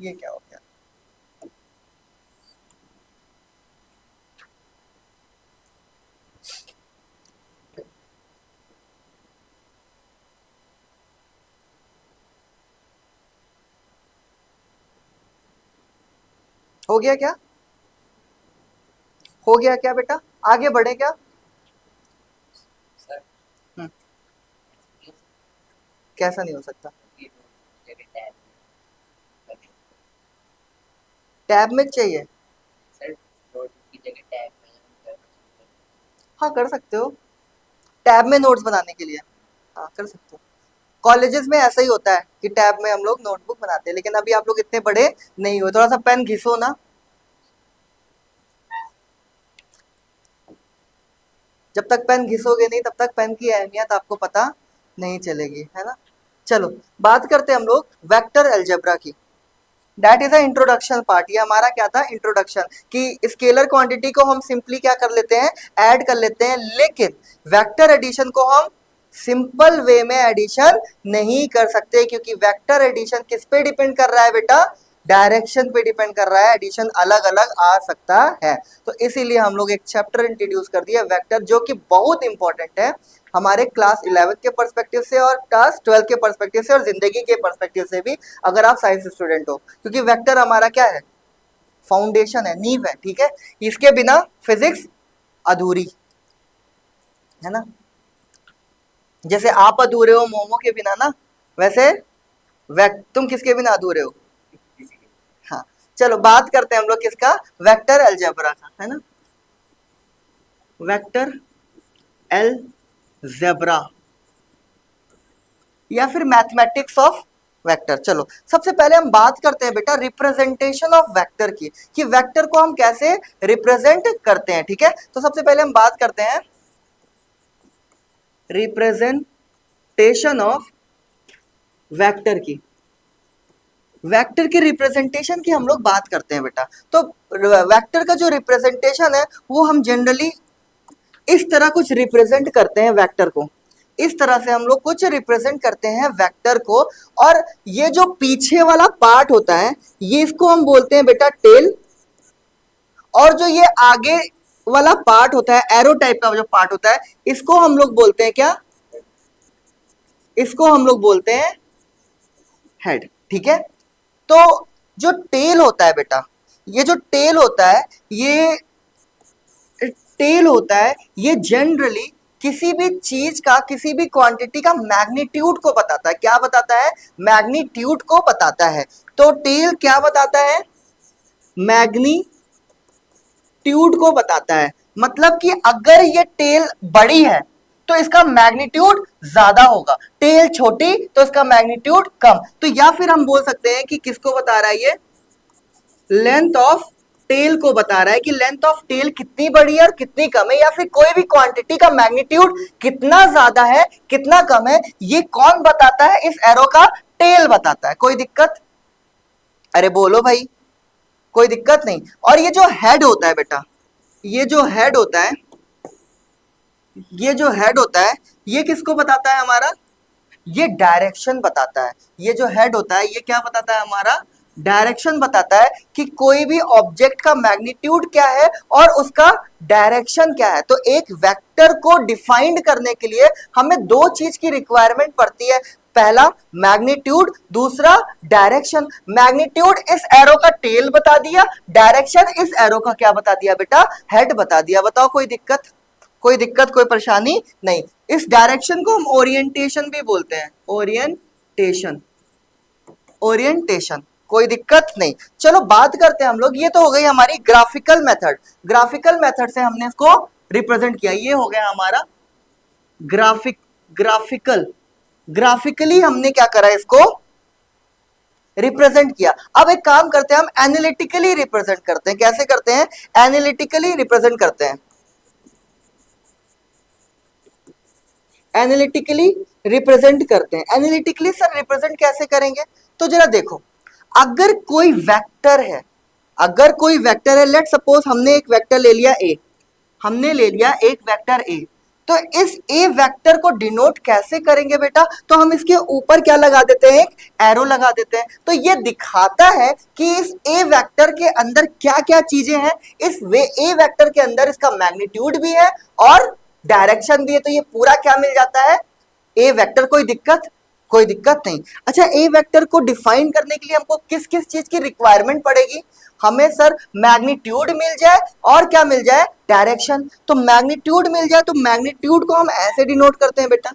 ये क्या हो गया? हो गया क्या? हो गया क्या बेटा? आगे बढ़े क्या? हम्म, कैसा नहीं हो सकता? टैब में चाहिए? हाँ कर सकते हो, टैब में नोट्स बनाने के लिए। हाँ कर सकते हो। कॉलेजेस में ऐसा ही होता है कि टैब में हम लोग नोटबुक बनाते हैं, लेकिन अभी आप लोग इतने बड़े नहीं हुए, थोड़ा सा पेन घिसो ना। जब तक पेन घिसोगे नहीं तब तक पेन की अहमियत आपको पता नहीं चलेगी, है ना। चलो बात करते हैं हम लोग वेक्टर अलजेब्रा की। That is a introduction part. ये हमारा क्या था? इंट्रोडक्शन। कि स्केलर क्वांटिटी को हम सिंपली क्या कर लेते हैं? ऐड कर लेते हैं, लेकिन वेक्टर एडिशन को हम सिंपल वे में एडिशन नहीं कर सकते, क्योंकि वेक्टर एडिशन किस पे डिपेंड कर रहा है बेटा? डायरेक्शन पे डिपेंड कर रहा है। एडिशन अलग अलग आ सकता है, तो इसीलिए हम लोग एक चैप्टर इंट्रोड्यूस कर दिया वेक्टर, जो कि बहुत इंपॉर्टेंट है हमारे क्लास 11 के पर्सपेक्टिव से और क्लास 12 के पर्सपेक्टिव से और जिंदगी के पर्सपेक्टिव से भी, अगर आप साइंस स्टूडेंट हो, क्योंकि वेक्टर हमारा क्या है? फाउंडेशन है, नींव है, ठीक है। इसके बिना फिजिक्स अधूरी है ना। जैसे आप अधूरे हो मोमो के बिना ना, वैसे तुम किसके बिना अधूरे हो? हाँ। चलो बात करते हैं हम लोग किसका? वेक्टर अलजेब्रा का, है ना। वेक्टर अलजेब्रा या फिर मैथमेटिक्स ऑफ वेक्टर। चलो सबसे पहले हम बात करते हैं बेटा रिप्रेजेंटेशन ऑफ वेक्टर की, कि वेक्टर को हम कैसे रिप्रेजेंट करते हैं, ठीक है। तो सबसे पहले हम बात करते हैं रिप्रेजेंटेशन ऑफ वेक्टर की। वेक्टर की रिप्रेजेंटेशन की हम लोग बात करते हैं बेटा। तो वेक्टर का जो रिप्रेजेंटेशन है वो हम जनरली इस तरह कुछ रिप्रेजेंट करते हैं वेक्टर को। इस तरह से हम लोग कुछ रिप्रेजेंट करते हैं वेक्टर को, और ये जो पीछे वाला पार्ट होता है ये इसको हम बोलते हैं बेटा टेल, और जो ये आगे वाला पार्ट होता है एरो टाइप का जो पार्ट होता है इसको हम लोग बोलते हैं क्या? इसको हम लोग बोलते हैं हेड, ठीक है। तो जो टेल होता है बेटा, ये जो टेल होता है ये जनरली किसी भी चीज का, किसी भी क्वांटिटी का मैग्नीट्यूड को बताता है। क्या बताता है? मैग्नीट्यूड को बताता है। तो टेल क्या बताता है? मैग्नीट्यूड को बताता है। मतलब कि अगर ये टेल बड़ी है तो इसका मैग्नीट्यूड ज्यादा होगा, टेल छोटी तो इसका मैग्नीट्यूड कम। तो या फिर हम बोल सकते हैं कि किसको बता रहा है? ये लेंथ ऑफ टेल को बता रहा है, कि लेंथ ऑफ टेल कितनी बड़ी है और कितनी कम है, या फिर कोई भी क्वांटिटी का मैग्नीट्यूड कितना ज्यादा है कितना कम है, ये कौन बताता है? इस एरो का टेल बताता है। कोई दिक्कत? अरे बोलो भाई, कोई दिक्कत नहीं। और ये जो हेड होता है बेटा, ये जो हेड होता है, ये जो हेड होता है ये किसको बताता है हमारा? ये डायरेक्शन बताता है। ये जो हेड होता है ये क्या बताता है हमारा? डायरेक्शन बताता है, कि कोई भी ऑब्जेक्ट का मैग्नीट्यूड क्या है और उसका डायरेक्शन क्या है। तो एक वेक्टर को डिफाइन करने के लिए हमें दो चीज की रिक्वायरमेंट पड़ती है। पहला मैग्नीट्यूड, दूसरा डायरेक्शन। मैग्नीट्यूड इस एरो का टेल बता दिया, डायरेक्शन इस एरो का क्या बता दिया बेटा? हेड बता दिया। बताओ कोई दिक्कत? कोई दिक्कत, कोई परेशानी नहीं। इस डायरेक्शन को हम ओरिएंटेशन भी बोलते हैं, ओरिएंटेशन, ओरिएंटेशन। कोई दिक्कत नहीं। चलो बात करते हैं हम लोग, ये तो हो गई हमारी ग्राफिकल मेथड। ग्राफिकल मेथड से हमने इसको रिप्रेजेंट किया, ये हो गया हमारा ग्राफिकल। ग्राफिकली हमने क्या करा? इसको रिप्रेजेंट किया। अब एक काम करते हैं, हम एनालिटिकली रिप्रेजेंट करते हैं। कैसे करते हैं? एनालिटिकली रिप्रेजेंट करते हैं। एनालिटिकली रिप्रेजेंट करते हैं। एनालिटिकली सर रिप्रेजेंट कैसे करेंगे? तो जरा देखो, अगर कोई वेक्टर है, अगर कोई वेक्टर है, लेट सपोज हमने एक वेक्टर ले लिया ए, हमने ले लिया एक वेक्टर ए, तो इस ए वेक्टर को डिनोट कैसे करेंगे बेटा? तो हम इसके ऊपर क्या लगा देते हैं? एक एरो लगा देते हैं। तो ये दिखाता है कि इस ए वेक्टर के अंदर क्या क्या चीजें हैं। इस वे ए वेक्टर के अंदर इसका मैग्नीट्यूड भी है और डायरेक्शन भी है। तो ये पूरा क्या मिल जाता है? ए वेक्टर। कोई दिक्कत? कोई दिक्कत नहीं। अच्छा, ए वेक्टर को डिफाइन करने के लिए हमको किस किस चीज की रिक्वायरमेंट पड़ेगी? हमें सर मैग्नीट्यूड मिल जाए और क्या मिल जाए? डायरेक्शन। तो मैग्नीट्यूड मिल जाए तो मैग्नीट्यूड को हम ऐसे डिनोट करते हैं बेटा,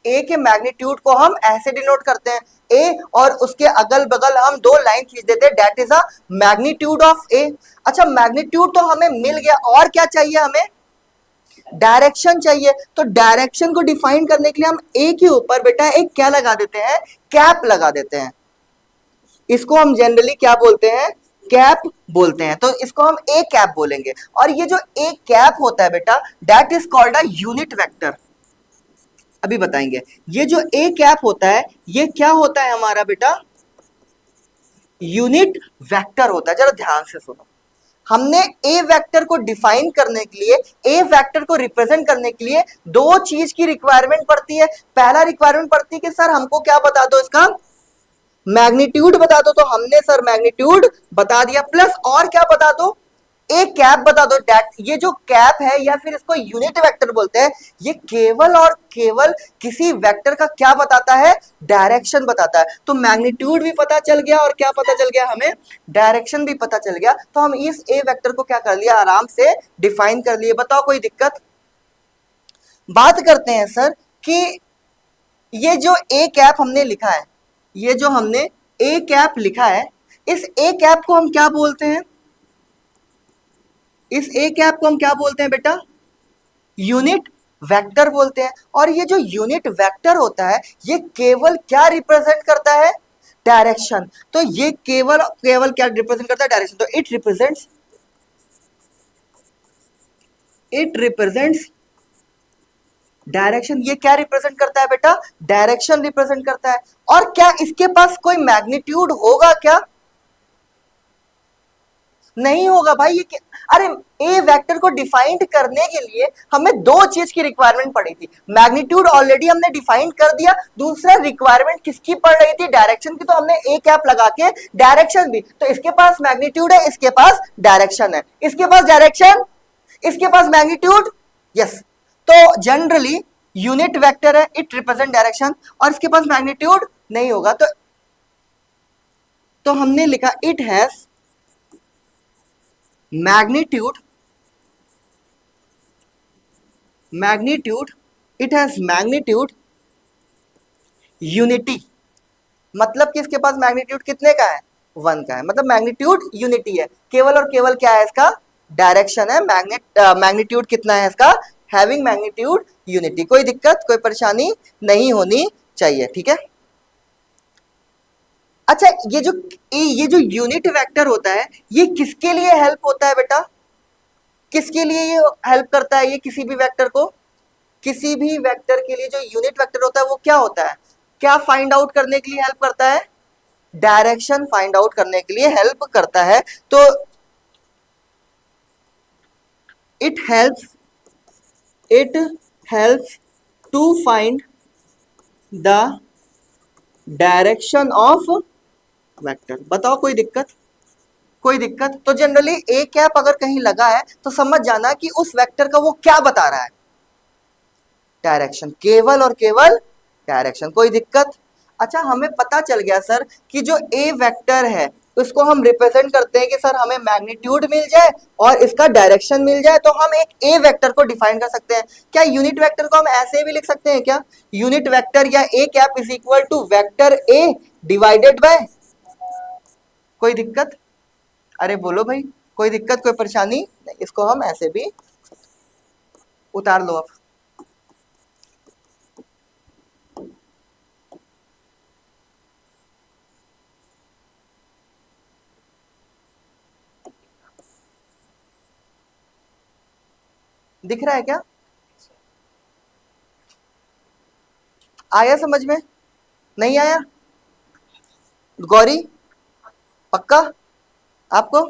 ए के मैग्नीट्यूड को हम ऐसे डिनोट करते हैं, ए और उसके अगल बगल हम दो लाइन खींच देते हैं, that is a magnitude of A. अच्छा, मैग्नीट्यूड तो हमें मिल गया, और क्या चाहिए हमें? डायरेक्शन चाहिए। तो डायरेक्शन को डिफाइन करने के लिए हम ए के ऊपर बेटा एक क्या लगा देते हैं? कैप लगा देते हैं। इसको हम जनरली क्या बोलते हैं? कैप बोलते हैं। तो इसको हम ए कैप बोलेंगे। और ये जो ए कैप होता है बेटा, that is called a unit vector. अभी बताएंगे। ये जो ए कैप होता है, ये क्या होता है हमारा बेटा? यूनिट वेक्टर होता है। जरा ध्यान से सुनो, हमने ए वेक्टर को डिफाइन करने के लिए, ए वेक्टर को रिप्रेजेंट करने के लिए दो चीज की रिक्वायरमेंट पड़ती है। पहला रिक्वायरमेंट पड़ती है कि सर हमको क्या बता दो? इसका मैग्नीट्यूड बता दो। तो हमने सर मैग्नीट्यूड बता दिया, प्लस और क्या बता दो? एक कैप बता दो। डेट ये जो कैप है या फिर इसको यूनिट वेक्टर बोलते हैं, ये केवल और केवल किसी वेक्टर का क्या बताता है? डायरेक्शन बताता है। तो मैग्नीट्यूड भी पता चल गया और क्या पता चल गया हमें? डायरेक्शन भी पता चल गया। तो हम इस ए वेक्टर को क्या कर लिया? आराम से डिफाइन कर लिए। बताओ कोई दिक्कत? बात करते हैं सर कि ये जो ए कैप हमने लिखा है, ये जो हमने ए कैप लिखा है, इस ए कैप को हम क्या बोलते हैं? इस ए कैप को हम क्या बोलते हैं बेटा? यूनिट वेक्टर बोलते हैं। और ये जो यूनिट वेक्टर होता है, ये केवल क्या रिप्रेजेंट करता है? डायरेक्शन। तो ये केवल केवल क्या रिप्रेजेंट करता है? डायरेक्शन। तो इट रिप्रेजेंट्स डायरेक्शन। ये क्या रिप्रेजेंट करता है बेटा? डायरेक्शन रिप्रेजेंट करता है। और क्या इसके पास कोई मैग्नीट्यूड होगा क्या? नहीं होगा भाई। अरे, ए वेक्टर को डिफाइन करने के लिए हमें दो चीज की रिक्वायरमेंट पड़ी थी। मैग्नीट्यूड ऑलरेडी हमने डिफाइन कर दिया, दूसरा रिक्वायरमेंट किसकी पड़ रही थी? डायरेक्शन की। तो हमने ए कैप लगा के डायरेक्शन भी। तो इसके पास मैग्नीट्यूड है, इसके पास डायरेक्शन है। इसके पास डायरेक्शन, इसके पास मैग्नीट्यूड। यस। तो जनरली यूनिट वेक्टर है, इट रिप्रेजेंट डायरेक्शन, और इसके पास मैग्नीट्यूड नहीं होगा। तो हमने लिखा it has magnitude, it has magnitude unity. मतलब कि इसके पास मैग्नीट्यूड कितने का है? 1 का है। मतलब मैग्नीट्यूड यूनिटी है। केवल और केवल क्या है इसका? डायरेक्शन है। मैग्नीट्यूड कितना है इसका? Having magnitude unity. कोई दिक्कत, कोई परेशानी नहीं होनी चाहिए। ठीक है। अच्छा, ये जो यूनिट वेक्टर होता है, ये किसके लिए हेल्प होता है बेटा? किसके लिए ये हेल्प करता है? ये किसी भी वेक्टर को, किसी भी वेक्टर के लिए जो यूनिट वेक्टर होता है वो क्या होता है? क्या फाइंड आउट करने के लिए हेल्प करता है? डायरेक्शन फाइंड आउट करने के लिए हेल्प करता है। तो it helps to find the direction of vector. बताओ कोई दिक्कत? कोई दिक्कत? तो जनरली ए कैप अगर कहीं लगा है तो समझ जाना कि उस वेक्टर का वो क्या बता रहा है? डायरेक्शन। केवल और केवल डायरेक्शन। कोई दिक्कत? अच्छा, हमें पता चल गया सर कि जो ए वेक्टर है उसको हम रिप्रेजेंट करते हैं कि सर हमें मैग्नीट्यूड मिल जाए और इसका डायरेक्शन मिल जाए तो हम एक ए वेक्टर को डिफाइन कर सकते हैं। क्या यूनिट वेक्टर को हम ऐसे भी लिख सकते हैं क्या? यूनिट वेक्टर या A cap is equal to vector A divided by. कोई दिक्कत? अरे बोलो भाई, कोई दिक्कत, कोई परेशानी नहीं। इसको हम ऐसे भी उतार लो। अब दिख रहा है क्या? आया समझ में? नहीं आया? गौरी, पक्का आपको?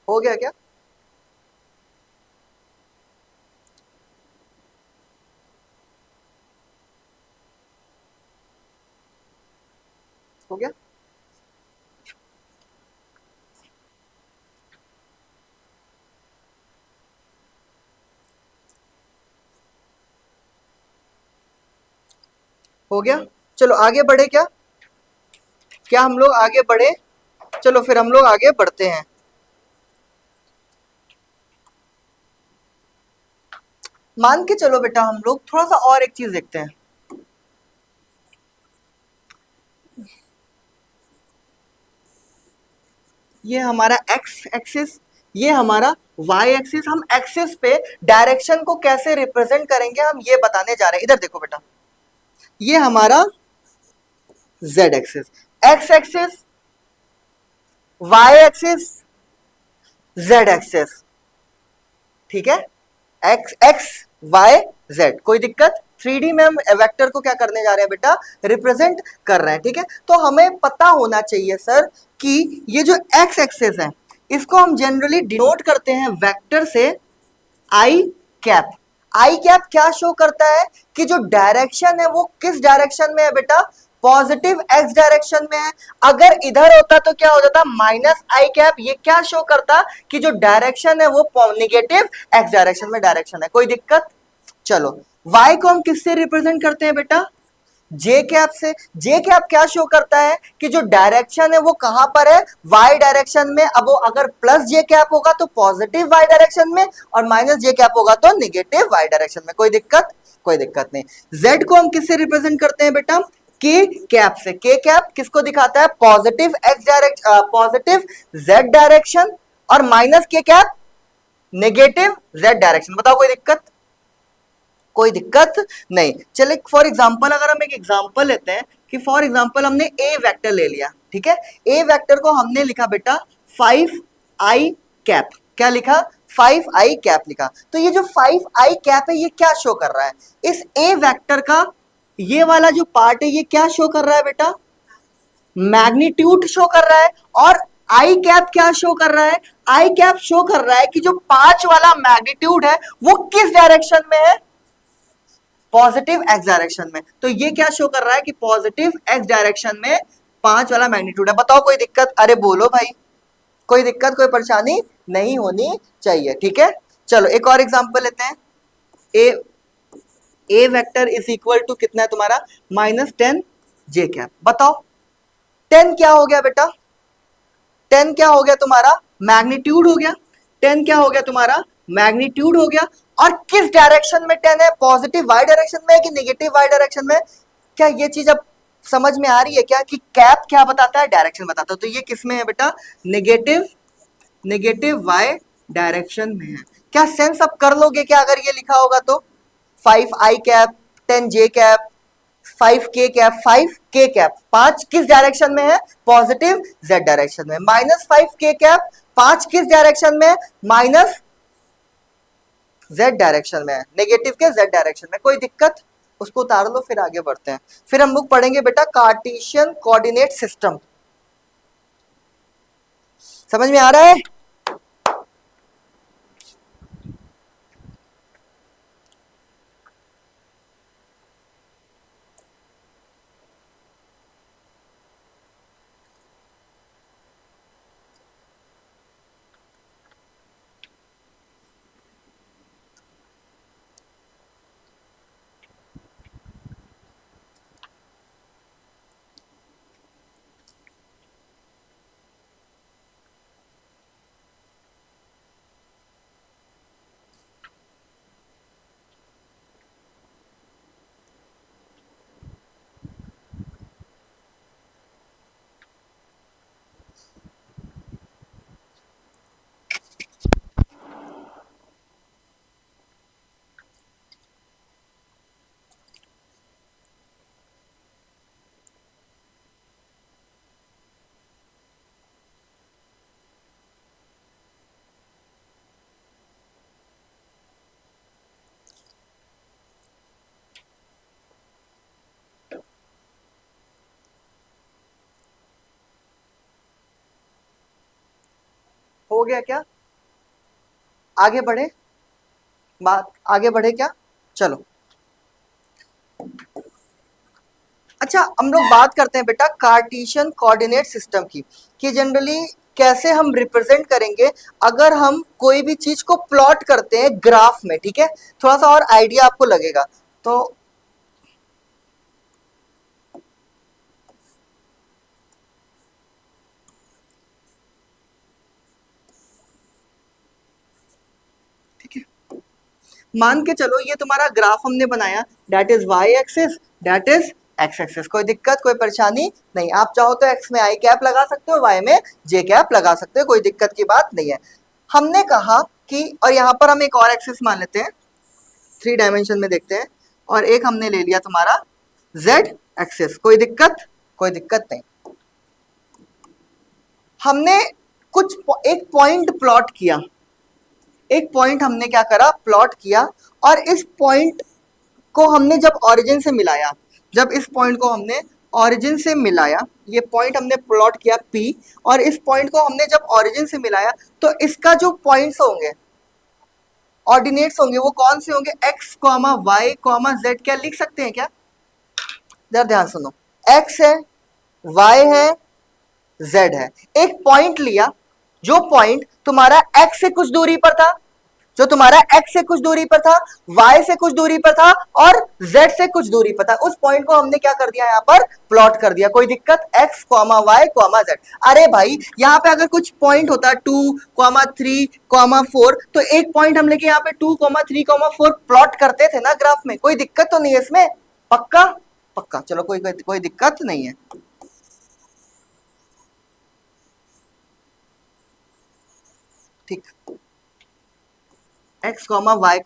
हो गया क्या? हो गया? हो गया। चलो आगे बढ़े क्या? क्या हम लोग आगे बढ़े? चलो फिर हम लोग आगे बढ़ते हैं। मान के चलो बेटा, हम लोग थोड़ा सा और एक चीज देखते हैं। ये हमारा एक्स एक्सिस, ये हमारा वाई एक्सिस। हम एक्सिस पे डायरेक्शन को कैसे रिप्रेजेंट करेंगे हम ये बताने जा रहे हैं। इधर देखो बेटा, ये हमारा Z axis, X axis, Y axis, Z axis. ठीक है, एक्स एक्स वाई जेड, कोई दिक्कत? 3D में हम वेक्टर को क्या करने जा रहे हैं बेटा? रिप्रेजेंट कर रहे हैं। ठीक है, तो हमें पता होना चाहिए सर कि ये जो एक्स एक्सिस है इसको हम जनरली डिनोट करते हैं वेक्टर से आई कैप। आई कैप क्या शो करता है कि जो डायरेक्शन है वो किस डायरेक्शन में है बेटा? पॉजिटिव एक्स डायरेक्शन में है। अगर इधर होता तो क्या हो जाता? माइनस आई कैप। ये क्या शो करता कि जो डायरेक्शन है वो निगेटिव एक्स डायरेक्शन में डायरेक्शन है। कोई दिक्कत? चलो, y को हम किससे रिप्रेजेंट करते हैं बेटा? जे कैप से। जे कैप क्या शो करता है कि जो डायरेक्शन है वो कहां पर है? वाई डायरेक्शन में। अब वो अगर प्लस जे कैप होगा तो पॉजिटिव वाई डायरेक्शन में, और माइनस जे कैप होगा तो निगेटिव वाई डायरेक्शन में। कोई दिक्कत? कोई दिक्कत नहीं। जेड को हम किससे रिप्रेजेंट करते हैं बेटा? के कैप से। के कैप किसको दिखाता है? Positive x direct positive Z direction, और माइनस के कैप नेगेटिव जेड डायरेक्शन। बताओ कोई दिक्कत? कोई दिक्कत नहीं। चले फॉर एग्जांपल, अगर हम एक एग्जांपल लेते हैं कि फॉर एग्जांपल हमने ए वेक्टर ले लिया। ठीक है, ए वेक्टर को हमने लिखा बेटा 5i कैप। क्या लिखा? 5i कैप लिखा। तो ये जो 5i कैप है ये क्या शो कर रहा है? इस ए वेक्टर का ये वाला जो पार्ट है ये क्या शो कर रहा है बेटा? मैग्नीट्यूड शो कर रहा है। और आई कैप क्या शो कर रहा है? आई कैप शो कर रहा है कि जो 5 वाला मैग्नीट्यूड है वो किस डायरेक्शन में है? पॉजिटिव एक्स डायरेक्शन में। तो ये क्या शो कर रहा है कि पॉजिटिव एक्स डायरेक्शन में 5 वाला मैग्नीट्यूड है। बताओ कोई दिक्कत? अरे बोलो भाई, कोई दिक्कत, कोई परेशानी नहीं होनी चाहिए। ठीक है, चलो एक और एग्जांपल लेते हैं। ए ए वेक्टर इज इक्वल टू कितना है तुम्हारा? -10 जे कैप। बताओ 10 क्या हो गया बेटा? 10 क्या हो गया तुम्हारा? मैग्नीट्यूड हो गया। 10 क्या हो गया तुम्हारा? मैग्नीट्यूड हो गया। और किस डायरेक्शन में 10 है? पॉजिटिव वाई डायरेक्शन में कि नेगेटिव वाई डायरेक्शन में? क्या ये चीज अब समझ में आ रही है क्या कि कैप क्या बताता है? डायरेक्शन बताता है। तो ये किस में है बेटा? नेगेटिव नेगेटिव वाई डायरेक्शन में है। क्या सेंस अब कर लोगे क्या अगर ये लिखा होगा तो? 5i cap, 10j cap, 5k cap, 5k cap, 5 किस डायरेक्शन में है? पॉजिटिव z डायरेक्शन में। -5k कैप, 5 किस डायरेक्शन में? माइनस z डायरेक्शन में है, नेगेटिव के z डायरेक्शन में। कोई दिक्कत? उसको उतार लो, फिर आगे बढ़ते हैं। फिर हम लोग पढ़ेंगे बेटा कार्टेशियन कोऑर्डिनेट सिस्टम। समझ में आ रहा है? हो गया क्या? आगे बढ़े, बात आगे बढ़े क्या? चलो, अच्छा हम लोग बात करते हैं बेटा कार्टेशियन कोऑर्डिनेट सिस्टम की, कि जनरली कैसे हम रिप्रेजेंट करेंगे अगर हम कोई भी चीज को प्लॉट करते हैं ग्राफ में, ठीक है? थोड़ा सा और आइडिया आपको लगेगा तो ठीक है, मान के चलो ये तुम्हारा ग्राफ हमने बनाया, that is Y axis, that is X axis. कोई दिक्कत कोई परेशानी नहीं, आप चाहो तो एक्स में आई कैप लगा सकते हो, वाई में जे कैप लगा सकते हो, कोई दिक्कत की बात नहीं है। हमने कहा कि, और यहाँ पर हम एक और एक्सिस मान लेते हैं, 3 डायमेंशन में देखते हैं, और एक हमने ले लिया तुम्हारा जेड एक्सिस, कोई दिक्कत? कोई दिक्कत नहीं। हमने कुछ एक पॉइंट प्लॉट किया, एक पॉइंट हमने क्या करा, प्लॉट किया, और इस पॉइंट को हमने जब ऑरिजिन से मिलाया, जब इस पॉइंट को हमने ऑरिजिन से मिलाया, ये पॉइंट हमने प्लॉट किया P, और इस पॉइंट को हमने जब ऑरिजिन से मिलाया, तो इसका जो पॉइंट्स होंगे, ऑर्डिनेट्स होंगे, वो कौन से होंगे? x, y, z। क्या लिख सकते हैं क्या? जरा ध्यान सुनो, x है, y है, z है। एक पॉइंट लिया, जो पॉइंट तुम्हारा x से कुछ दूरी पर था, जो तुम्हारा x से कुछ दूरी पर था, y से कुछ दूरी पर था, और z से कुछ दूरी पर था, उस पॉइंट को हमने क्या कर दिया, यहाँ पर प्लॉट कर दिया। कोई दिक्कत? x, y, z। अरे भाई यहाँ पे अगर कुछ पॉइंट होता 2, 3, 4, तो एक पॉइंट हम लेके यहाँ पे 2, 3, 4 प्लॉट करते थे ना ग्राफ में, कोई दिक्कत तो नहीं है इसमें? पक्का? पक्का, चलो कोई दिक्कत नहीं है। ठीक, x, y,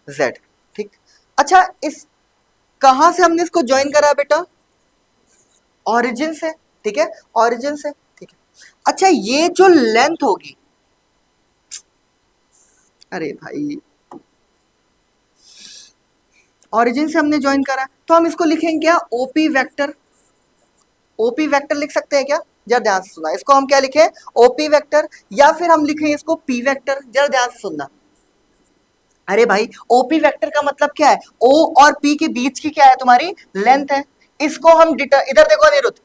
z। ठीक, अच्छा इस कहां से हमने इसको ज्वाइन करा बेटा? ऑरिजिन से, ठीक है, ऑरिजिन से, ठीक है। अच्छा ये जो लेंथ होगी, अरे भाई ऑरिजिन से हमने ज्वाइन करा, तो हम इसको लिखेंगे क्या? OP vector. ओपी वेक्टर लिख सकते हैं क्या? जरा ध्यान से सुनना, इसको हम क्या लिखें? ओपी वेक्टर, या फिर हम लिखें इसको पी वेक्टर। जरा ध्यान से सुनना, अरे भाई ओपी वेक्टर का मतलब क्या है? ओ और पी के बीच की क्या है? तुम्हारी लेंथ है। इसको हम इधर देखो अनिरुद्ध,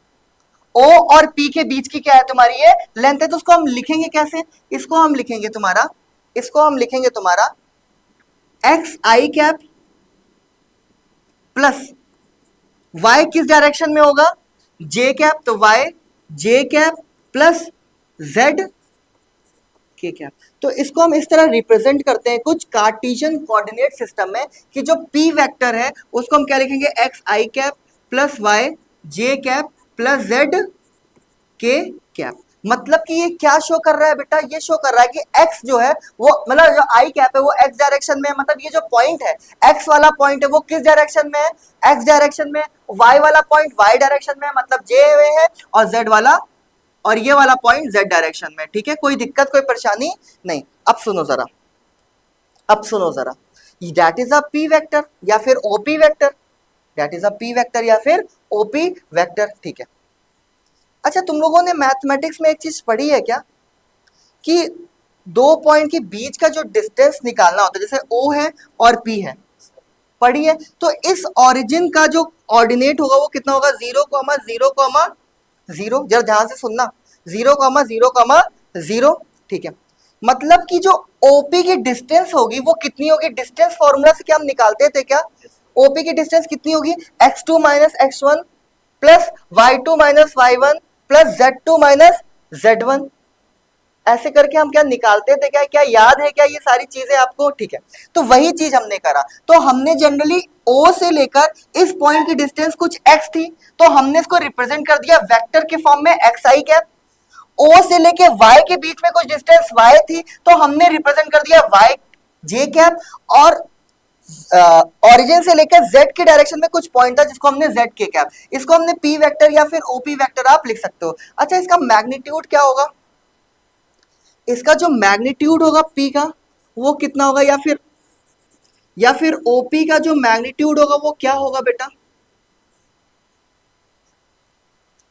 ओ और पी के बीच की क्या है? तुम्हारी ये लेंथ है। तो उसको हम लिखेंगे कैसे? इसको हम लिखेंगे तुम्हारा, इसको हम लिखेंगे तुम्हारा एक्स आई कैप प्लस वाई किस डायरेक्शन में होगा? जे कैप, तो वाई जे कैप प्लस जेड के कैप। तो इसको हम इस तरह रिप्रेजेंट करते हैं कुछ कार्टेशियन कोऑर्डिनेट सिस्टम में, कि जो पी वेक्टर है उसको हम क्या लिखेंगे? एक्स आई कैप प्लस वाई जे कैप प्लस जेड के कैप। मतलब कि ये क्या शो कर रहा है बेटा? ये शो कर रहा है कि x जो है वो, मतलब जो आई कैप है वो x डायरेक्शन में है, मतलब ये जो पॉइंट है, x वाला पॉइंट है वो किस डायरेक्शन में है? x डायरेक्शन में। y वाला पॉइंट y डायरेक्शन में है, मतलब j है, और z वाला, और ये वाला पॉइंट z डायरेक्शन में। ठीक है, कोई दिक्कत कोई परेशानी नहीं। अब सुनो जरा, अब सुनो जरा, that is a p vector या फिर op vector, that is a p vector या फिर op वेक्टर। ठीक है, अच्छा तुम लोगों ने मैथमेटिक्स में एक चीज पढ़ी है क्या, कि दो पॉइंट के बीच का जो डिस्टेंस निकालना होता है, जैसे O है और P है, पढ़ी है? तो इस ओरिजिन का जो ऑर्डिनेट होगा वो कितना होगा? 0,0,0। जरा ध्यान से सुनना, 0,0,0। ठीक है, मतलब कि जो OP की डिस्टेंस होगी वो कितनी होगी? डिस्टेंस फॉर्मूला से क्या हम निकालते थे क्या? OP की डिस्टेंस कितनी होगी? x2 minus x1 plus y2 minus y1 plus z2 minus z1। ऐसे करके हम क्या निकालते थे क्या? क्या याद है क्या ये सारी चीजें आपको? ठीक है, तो वही चीज हमने करा। तो हमने जनरली O से लेकर इस पॉइंट की डिस्टेंस कुछ x थी, तो हमने इसको रिप्रेजेंट कर दिया वेक्टर के फॉर्म में एक्स आई कैप। O से लेके y के बीच में कुछ डिस्टेंस y थी, तो हमने रिप्रेजेंट कर दिया y जे कैप। और ऑरिजिन से लेकर z के डायरेक्शन में कुछ पॉइंट था जिसको हमने z के कैप, इसको हमने p वेक्टर या फिर op वेक्टर आप लिख सकते हो। अच्छा इसका मैग्नीट्यूड क्या होगा? इसका जो मैग्नीट्यूड होगा p का वो कितना होगा? या फिर OP का जो मैग्नीट्यूड होगा वो क्या होगा बेटा?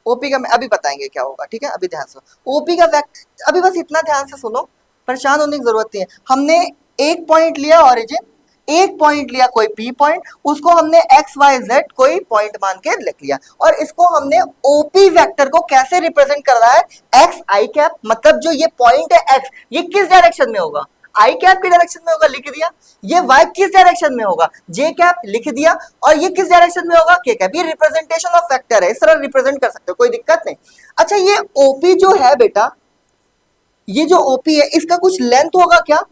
OP का अभी बताएंगे क्या होगा, ठीक है? अभी ध्यान से OP का अभी बस इतना ध्यान से सुनो, परेशान होने की जरूरत नहीं है। हमने एक पॉइंट लिया ओरिजिन, एक पॉइंट लिया कोई पी पॉइंट, उसको हमने एक्स वाई जेड कोई पॉइंट मान के लिख लिया, और इसको हमने ओपी वेक्टर को कैसे रिप्रेजेंट कर रहा है, एक्स आई कैप, मतलब जो ये पॉइंट है एक्स, ये किस डायरेक्शन में होगा, आई कैप की डायरेक्शन में होगा, लिख दिया। ये वाई किस डायरेक्शन में होगा, जे कैप, लिख दिया। और ये किस डायरेक्शन में होगा, के कैप। ये रिप्रेजेंटेशन ऑफ वेक्टर है, इस तरह रिप्रेजेंट कर सकते हो, कोई दिक्कत नहीं। अच्छा, ये ओपी जो है बेटा, ये जो ओपी है इसका कुछ लेंथ होगा क्या?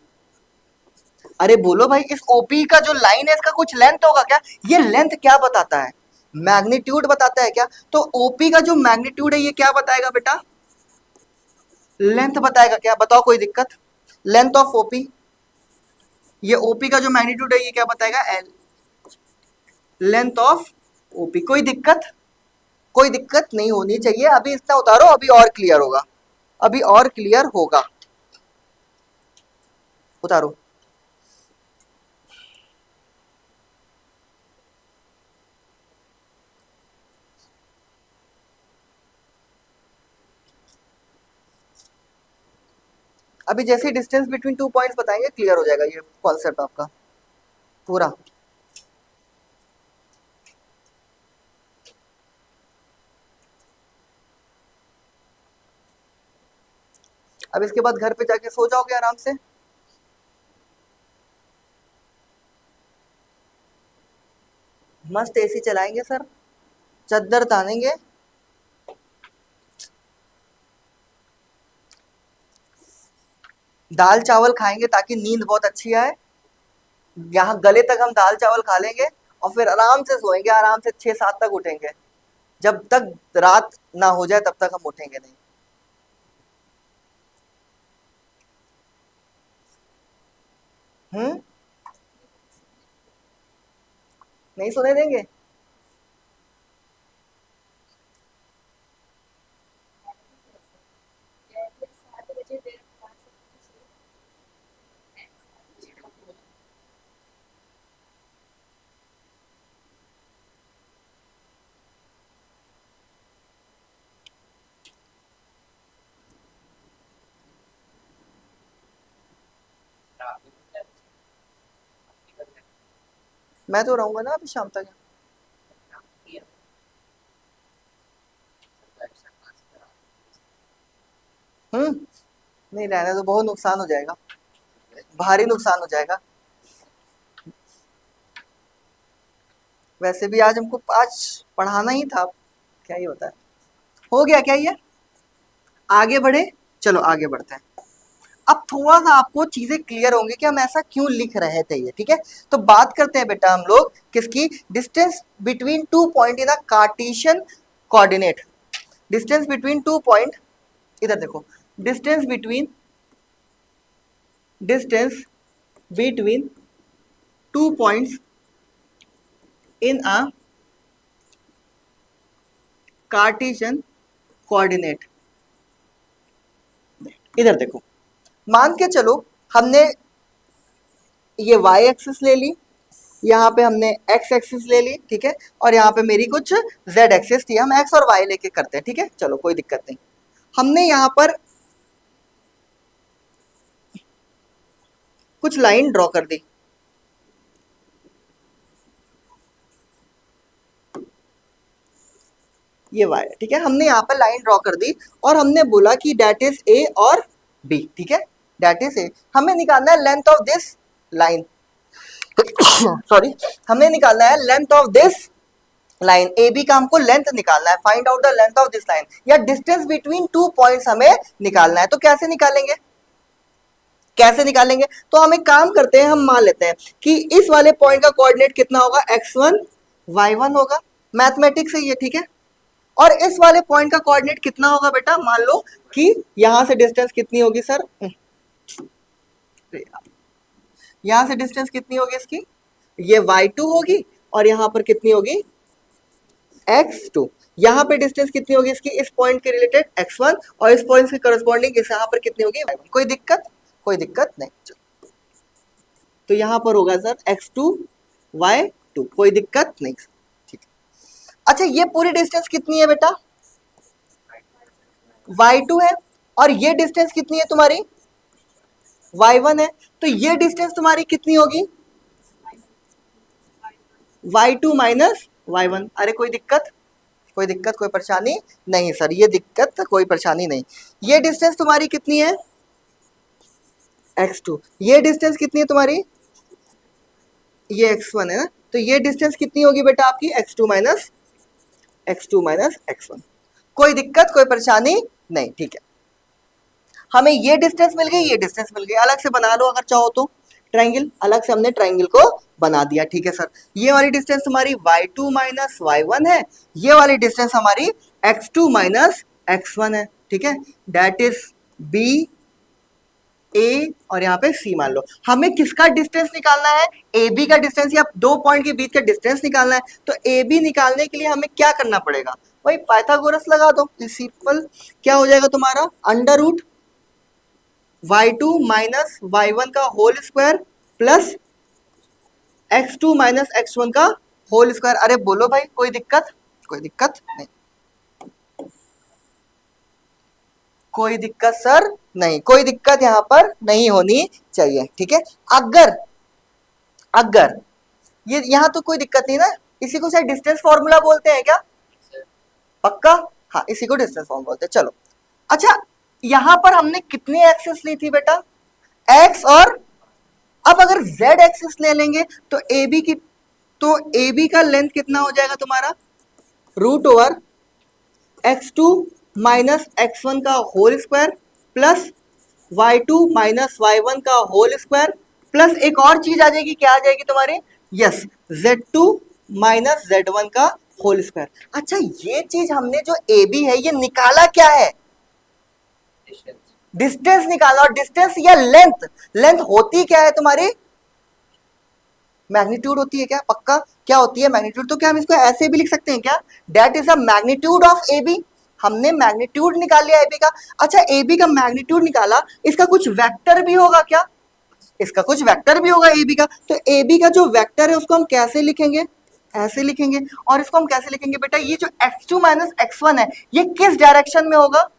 अरे बोलो भाई, इस ओपी का जो लाइन है इसका कुछ लेंथ होगा क्या? ये लेंथ क्या बताता है, मैग्नीट्यूड बताता है क्या? तो ओपी का जो मैग्नीट्यूड है ये क्या बताएगा बेटा, लेंथ बताएगा क्या? बताओ, कोई दिक्कत? लेंथ ऑफ ओपी, ये ओपी का जो मैग्नीट्यूड है ये क्या बताएगा, एल, लेंथ ऑफ ओपी। कोई दिक्कत? कोई दिक्कत नहीं होनी चाहिए। अभी इतना उतारो, अभी और क्लियर होगा, अभी और क्लियर होगा, उतारो। अभी जैसे ही डिस्टेंस बिटवीन टू पॉइंट्स बताएंगे क्लियर हो जाएगा ये कॉन्सेप्ट आपका पूरा। अब इसके बाद घर पे जाके सो जाओगे आराम से। मस्त एसी चलाएंगे सर, चद्दर तानेंगे, दाल चावल खाएंगे ताकि नींद बहुत अच्छी आए। यहाँ गले तक हम दाल चावल खा लेंगे और फिर आराम से सोएंगे, आराम से 6-7 तक उठेंगे। जब तक रात ना हो जाए तब तक हम उठेंगे नहीं। हम्म, नहीं सोने देंगे। मैं तो रहूंगा ना अभी शाम तक। नहीं रहने तो बहुत नुकसान हो जाएगा, भारी नुकसान हो जाएगा। वैसे भी आज हमको आज पढ़ाना ही था, क्या ही होता है। हो गया क्या ये, आगे बढ़े, चलो आगे बढ़ते हैं। अब थोड़ा सा आपको चीजें क्लियर होंगी कि हम ऐसा क्यों लिख रहे थे ये, ठीक है। तो बात करते हैं बेटा हम लोग किसकी, distance between two point in a Cartesian coordinate. Distance between two point, इधर देखो, distance between, distance between two points in a Cartesian coordinate. इधर देखो, मान के चलो हमने ये y एक्सिस ले ली, यहाँ पे हमने x एक्सिस ले ली, ठीक है, और यहाँ पे मेरी कुछ z एक्सिस थी, हम x और y लेके करते हैं, ठीक है, चलो कोई दिक्कत नहीं। हमने यहाँ पर कुछ लाइन ड्रॉ कर दी, ये y, ठीक है, हमने यहाँ पर लाइन ड्रॉ कर दी और हमने बोला कि डेट इज a और b, ठीक है, डेट इज a। हमें निकालना है length of this line, sorry, हमें निकालना है length of this line, A B का हमको लेंथ निकालना है, find out the length of this line, या डिस्टेंस बिटवीन टू पॉइंट्स हमें निकालना है। तो कैसे निकालेंगे, कैसे निकालेंगे? तो हम एक काम करते हैं, हम मान लेते हैं कि इस वाले पॉइंट का कोऑर्डिनेट कितना होगा, x1 y1 होगा, मैथमेटिक्स है ये, ठीक है। और इस वाले पॉइंट का कोऑर्डिनेट कितना होगा बेटा, मान लो कि यहां से डिस्टेंस कितनी होगी सर, यहां से डिस्टेंस कितनी होगी इसकी, ये y2 होगी, और यहां पर कितनी होगी, x2। यहाँ पे डिस्टेंस कितनी होगी इसकी, इस पॉइंट के रिलेटेड x1, और इस पॉइंट के करस्पॉन्डिंग इस यहाँ पर कितनी होगी y1। कोई दिक्कत? कोई दिक्कत नहीं। चलो, तो यहाँ पर होगा सर x2 y2, कोई दिक्कत नहीं, ठीक है। अच्छा, ये पूरी डिस्टेंस कितनी है बेटा, y2 है, और ये डिस्टेंस कितनी है तुम्हारी, y1 है, तो ये डिस्टेंस तुम्हारी कितनी होगी, y2 माइनस y1। अरे कोई दिक्कत, कोई दिक्कत, कोई परेशानी नहीं सर, ये दिक्कत कोई परेशानी नहीं। ये डिस्टेंस तुम्हारी कितनी है, x2। ये डिस्टेंस कितनी है तुम्हारी, ये x1 है ना, तो ये डिस्टेंस कितनी होगी बेटा आपकी, x2 माइनस x1। कोई दिक्कत, कोई परेशानी नहीं, ठीक है। हमें ये डिस्टेंस मिल गई, ये डिस्टेंस मिल गई, अलग से बना लो अगर चाहो तो ट्रायंगल, अलग से हमने ट्रायंगल को बना दिया, ठीक है सर। ये वाली डिस्टेंस हमारी y2 माइनस y1 है, ये वाली डिस्टेंस हमारी x2 माइनस x1 है, ठीक है। दैट इज b ए और यहाँ पे सी मान लो। हमें किसका डिस्टेंस निकालना है, ए बी का डिस्टेंस, या दो पॉइंट के बीच का डिस्टेंस निकालना है। तो ए बी निकालने के लिए हमें क्या करना पड़ेगा, भाई पाइथागोरस लगा दो, सिंपल। क्या हो जाएगा तुम्हारा, under root y2 minus y1 का whole square plus x2 minus x1 का होल स्क्वायर। अरे बोलो भाई, कोई दिक्कत, कोई दिक्कत नहीं, कोई दिक्कत सर नहीं, कोई दिक्कत यहां पर नहीं होनी चाहिए, ठीक है। अगर अगर ये यहां तो कोई दिक्कत नहीं ना, इसी को शायद डिस्टेंस फॉर्मूला बोलते हैं क्या, पक्का, हाँ इसी को डिस्टेंस फॉर्मूला बोलते हैं, चलो। अच्छा, यहां पर हमने कितनी एक्सिस ली थी बेटा, एक्स, और अब अगर जेड एक्सिस ले लेंगे तो ए बी की, तो ए बी का लेंथ कितना हो जाएगा तुम्हारा, root over x2 minus x1 का whole square plus y2 minus y1 का होल स्क्वायर प्लस एक और चीज आ जाएगी, क्या आ जाएगी तुम्हारी, यस, z2 माइनस z1 का होल स्क्वायर। अच्छा, ये चीज हमने जो ए बी है ये निकाला क्या है, डिस्टेंस निकाला, और डिस्टेंस या लेंथ, लेंथ होती क्या है तुम्हारी, मैग्नीट्यूड होती है क्या, पक्का, क्या होती है, मैग्नीट्यूड। तो क्या हम इसको ऐसे भी लिख सकते हैं क्या, that is a magnitude of A B. हमने मैग्नीट्यूड निकाल लिया एबी का। अच्छा, एबी का मैग्नीट्यूड निकाला, इसका कुछ वेक्टर भी होगा क्या, इसका कुछ वेक्टर भी होगा एबी का। तो एबी का जो वेक्टर है उसको हम कैसे लिखेंगे, ऐसे लिखेंगे। और इसको हम कैसे लिखेंगे बेटा, ये जो x2 माइनस x1 है ये किस डायरेक्शन में होगा,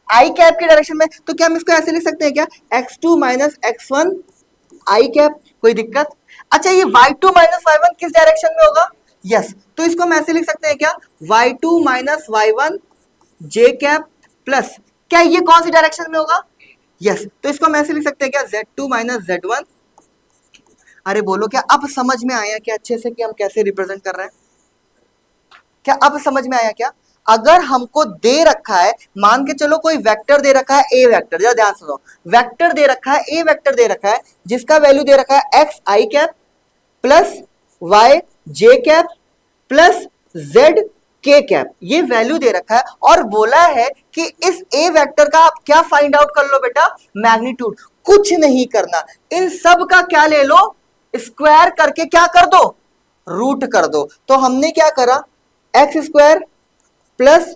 आई कैप की डायरेक्शन में। तो क्या हम इसको ऐसे लिख सकते हैं क्या, x2 माइनस x1 आई कैप, कोई दिक्कत। अच्छा, ये y2 माइनस y1 किस डायरेक्शन में होगा, यस, तो इसको हम ऐसे लिख सकते हैं क्या, y2 माइनस y1 जे कैप प्लस, क्या ये कौन सी डायरेक्शन में होगा, यस, तो इसको हम ऐसे लिख सकते हैं क्या, z2 माइनस z1। अरे बोलो, क्या अब समझ में आया क्या अच्छे से कि हम कैसे रिप्रेजेंट कर रहे हैं, क्या अब समझ में आया क्या। अगर हमको दे रखा है, मान के चलो कोई वेक्टर दे रखा है, ए वेक्टर, जरा ध्यान सुनो, वेक्टर दे रखा है, ए वेक्टर दे रखा है, जिसका वैल्यू दे रखा है एक्स आई कैप प्लस वाई जे कैप प्लस जेड के कैप, ये वैल्यू दे रखा है, और बोला है कि इस ए वेक्टर का आप क्या फाइंड आउट कर लो बेटा, मैग्नीट्यूड। कुछ नहीं करना, इन सब का क्या ले लो, स्क्वायर करके क्या कर दो, रूट कर दो। तो हमने क्या करा, एक्स स्क्वायर प्लस,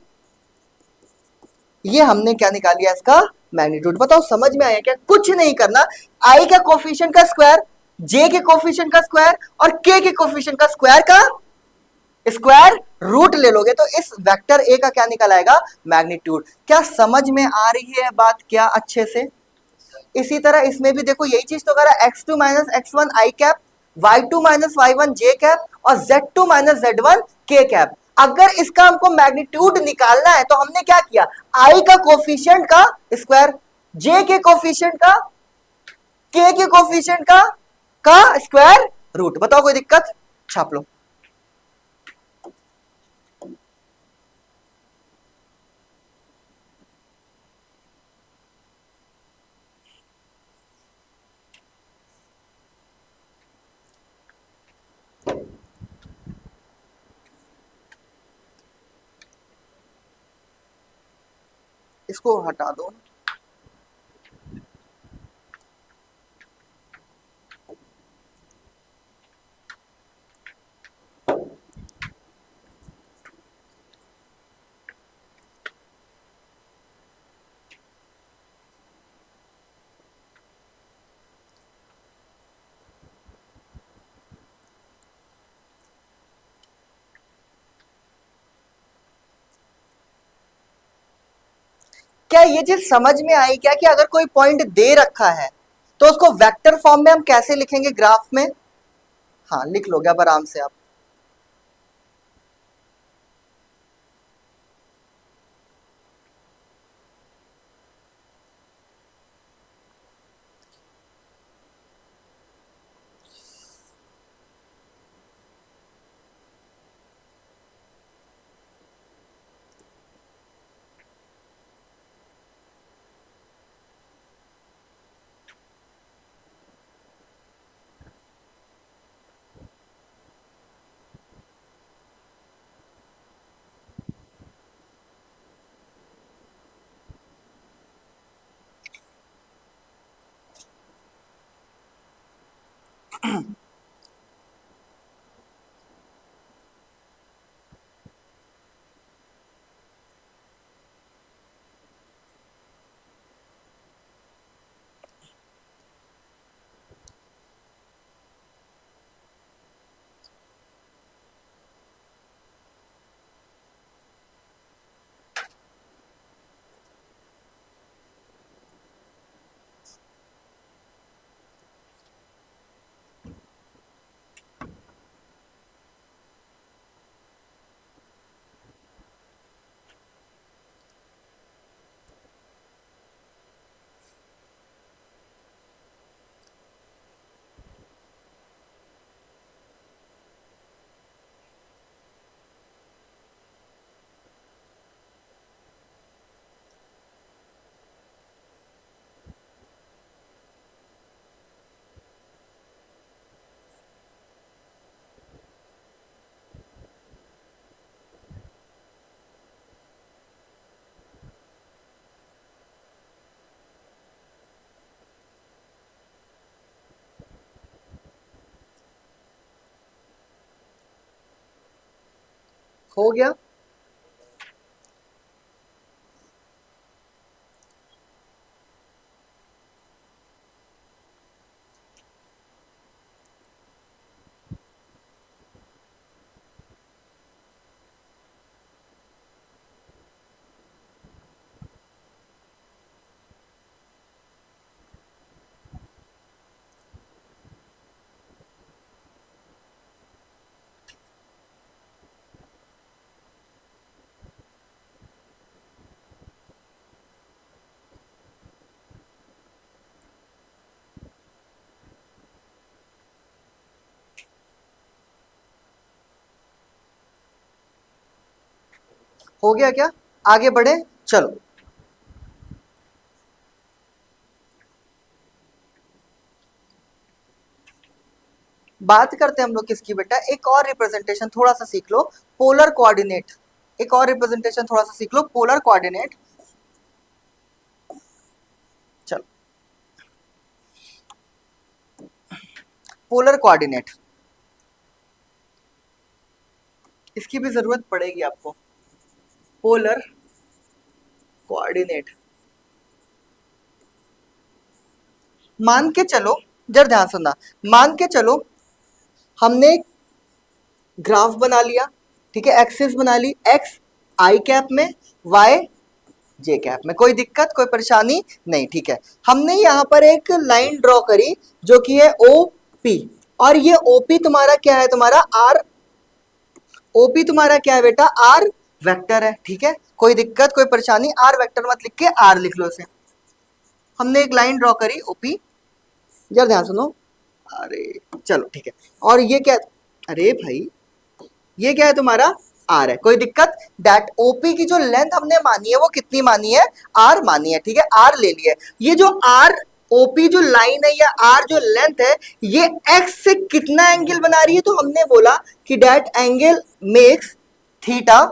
ये हमने क्या निकाल लिया, इसका मैग्नीट्यूड। बताओ समझ में आया क्या, कुछ नहीं करना, आई के कोफिशिएंट का स्क्वायर, जे के कोफिशिएंट का स्क्वायर और के कोफिशिएंट का स्क्वायर का स्क्वायर रूट ले लोगे तो इस वेक्टर ए का क्या निकल आएगा, मैग्नीट्यूड। क्या समझ में आ रही है बात क्या अच्छे से। इसी तरह इसमें भी देखो यही चीज तो करा, x2 माइनस x1 आई कैप, y2 माइनस y1 जे कैप और z2 माइनस z1 के कैप। अगर इसका हमको मैग्नीट्यूड निकालना है तो हमने क्या किया, i का कोफिशिएंट का स्क्वायर, j के कोफिशिएंट का, k के कोफिशिएंट का स्क्वायर रूट। बताओ कोई दिक्कत, छाप लो। इसको हटा दो। क्या ये चीज समझ में आई क्या कि अगर कोई पॉइंट दे रखा है तो उसको वेक्टर फॉर्म में हम कैसे लिखेंगे ग्राफ में? हाँ लिख लोगे अब आराम से आप। हो गया। हो गया क्या? आगे बढ़े चलो। बात करते हैं हम लोग किसकी बेटा, एक और रिप्रेजेंटेशन थोड़ा सा सीख लो, पोलर कोऑर्डिनेट। एक और रिप्रेजेंटेशन थोड़ा सा सीख लो, पोलर कोऑर्डिनेट। चलो पोलर कोऑर्डिनेट, इसकी भी जरूरत पड़ेगी आपको। पोलर कोऑर्डिनेट, मान के चलो, जरा ध्यान सुनना, मान के चलो हमने ग्राफ बना लिया, ठीक है, एक्सिस बना ली, एक्स आई कैप में, वाई जे कैप में, कोई दिक्कत कोई परेशानी नहीं, ठीक है। हमने यहाँ पर एक लाइन ड्रॉ करी जो कि है ओ पी, और ये ओपी तुम्हारा क्या है, तुम्हारा आर, ओपी तुम्हारा क्या है बेटा, आर वेक्टर है, ठीक है, कोई दिक्कत कोई परेशानी, आर वेक्टर मत लिख के आर लिख लो इसे। हमने एक लाइन ड्रॉ करी ओपी, जरा ध्यान सुनो, अरे चलो ठीक है, और ये क्या, अरे भाई ये क्या है तुम्हारा आर है, कोई दिक्कत, दैट ओपी की जो लेंथ हमने मानी है वो कितनी मानी है, आर मानी है, ठीक है, आर ले लिया है। ये जो आर ओपी जो लाइन है या आर जो लेंथ है, ये एक्स से कितना एंगल बना रही है, तो हमने बोला कि that angle makes theta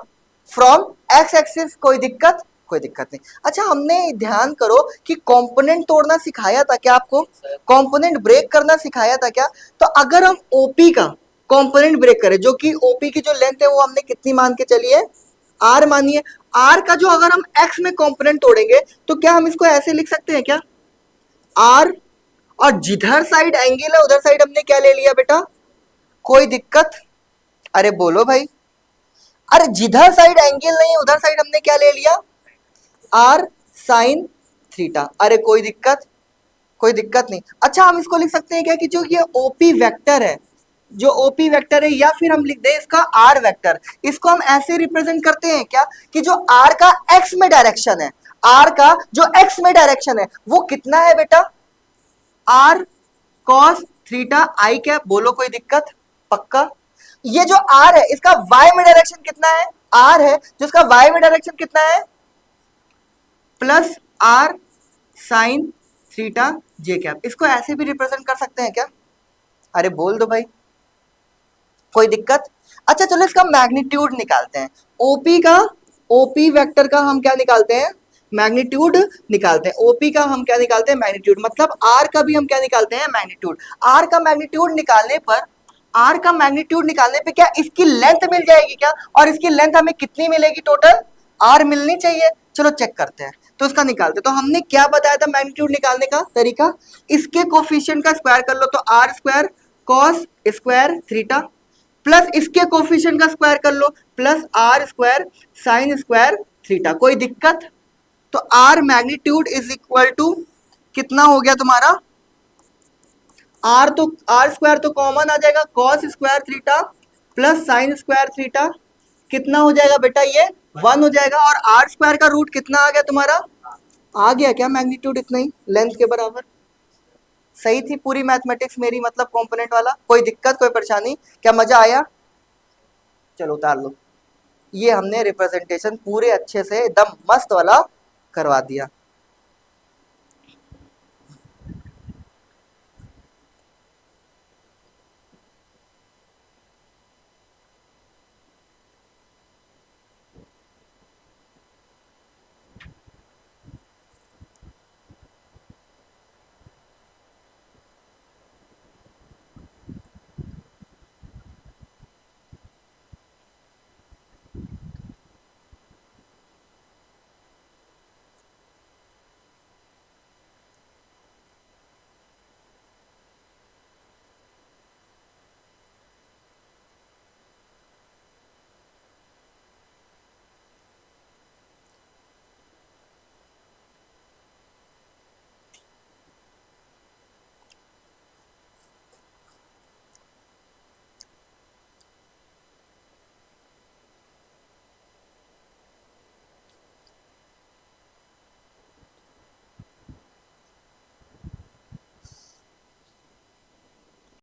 from x axis, कोई दिक्कत कोई दिक्कत नहीं। अच्छा हमने ध्यान करो कि कंपोनेंट तोड़ना सिखाया था क्या आपको, कंपोनेंट ब्रेक करना सिखाया था क्या? तो अगर हम ओपी का कंपोनेंट ब्रेक करें, जो कि ओपी की जो लेंथ है वो हमने कितनी मान के चली है, आर मानिए, आर का जो अगर हम एक्स में कंपोनेंट तोड़ेंगे तो क्या हम इसको ऐसे लिख सकते हैं क्या, आर, और जिधर साइड एंगल है उधर साइड हमने क्या ले लिया बेटा, कोई दिक्कत, अरे बोलो भाई, अरे जिधर साइड एंगल नहीं है उधर साइड हमने क्या ले लिया, आर साइन थीटा। अरे कोई दिक्कत, कोई दिक्कत नहीं। अच्छा हम इसको लिख सकते हैं क्या कि जो ये ओपी वेक्टर है, जो ओपी वेक्टर है, या फिर हम लिख दें इसका आर वेक्टर, इसको हम ऐसे रिप्रेजेंट करते हैं क्या कि जो आर का एक्स में डायरेक्शन है, आर का जो एक्स में डायरेक्शन है वो कितना है बेटा, R cos theta I cap. बोलो कोई दिक्कत, पक्का। ये जो आर है इसका वाई में डायरेक्शन कितना है, आर है जिसका वाई में डायरेक्शन कितना है, plus R sine theta J cap. इसको ऐसे भी रिप्रेजेंट कर सकते हैं क्या, अरे बोल दो भाई, कोई दिक्कत। अच्छा चलो इसका मैग्नीट्यूड निकालते हैं, ओपी का, ओपी वेक्टर का हम क्या निकालते हैं, मैग्नीट्यूड निकालते हैं। ओपी का हम क्या निकालते हैं, मैग्नीट्यूड। मतलब आर का भी हम क्या निकालते हैं, मैग्नीट्यूड। आर का मैग्नीट्यूड निकालने पर, आर का मैग्नीट्यूड निकालने पे क्या इसकी लेंथ मिल जाएगी क्या, और इसकी लेंथ हमें कितनी मिलेगी, टोटल आर मिलनी चाहिए। चलो चेक करते हैं, तो इसका निकालते। तो हमने क्या बताया था मैग्नीट्यूड निकालने का तरीका, इसके कोफिशिएंट का स्क्वायर कर लो, तो R square cos square theta, plus इसके कोफिशिएंट का स्क्वायर कर लो, plus R square sine square theta. कोई दिक्कत। तो R magnitude is equal to कितना हो गया तुम्हारा, आर तो आर स्क्वायर तो कॉमन आ जाएगा, cos square theta plus sine square theta कितना हो जाएगा बेटा, ये 1 हो जाएगा। और आर स्क्वायर का रूट कितना आ गया तुम्हारा, आ गया क्या मैग्नीट्यूड इतना ही, लेंथ के बराबर। सही थी पूरी मैथमेटिक्स मेरी, मतलब कंपोनेंट वाला। कोई दिक्कत, कोई परेशानी, क्या मजा आया। चलो उतार लो। ये हमने रिप्रेजेंटेशन पूरे अच्छे से एकदम मस्त वाला करवा दिया।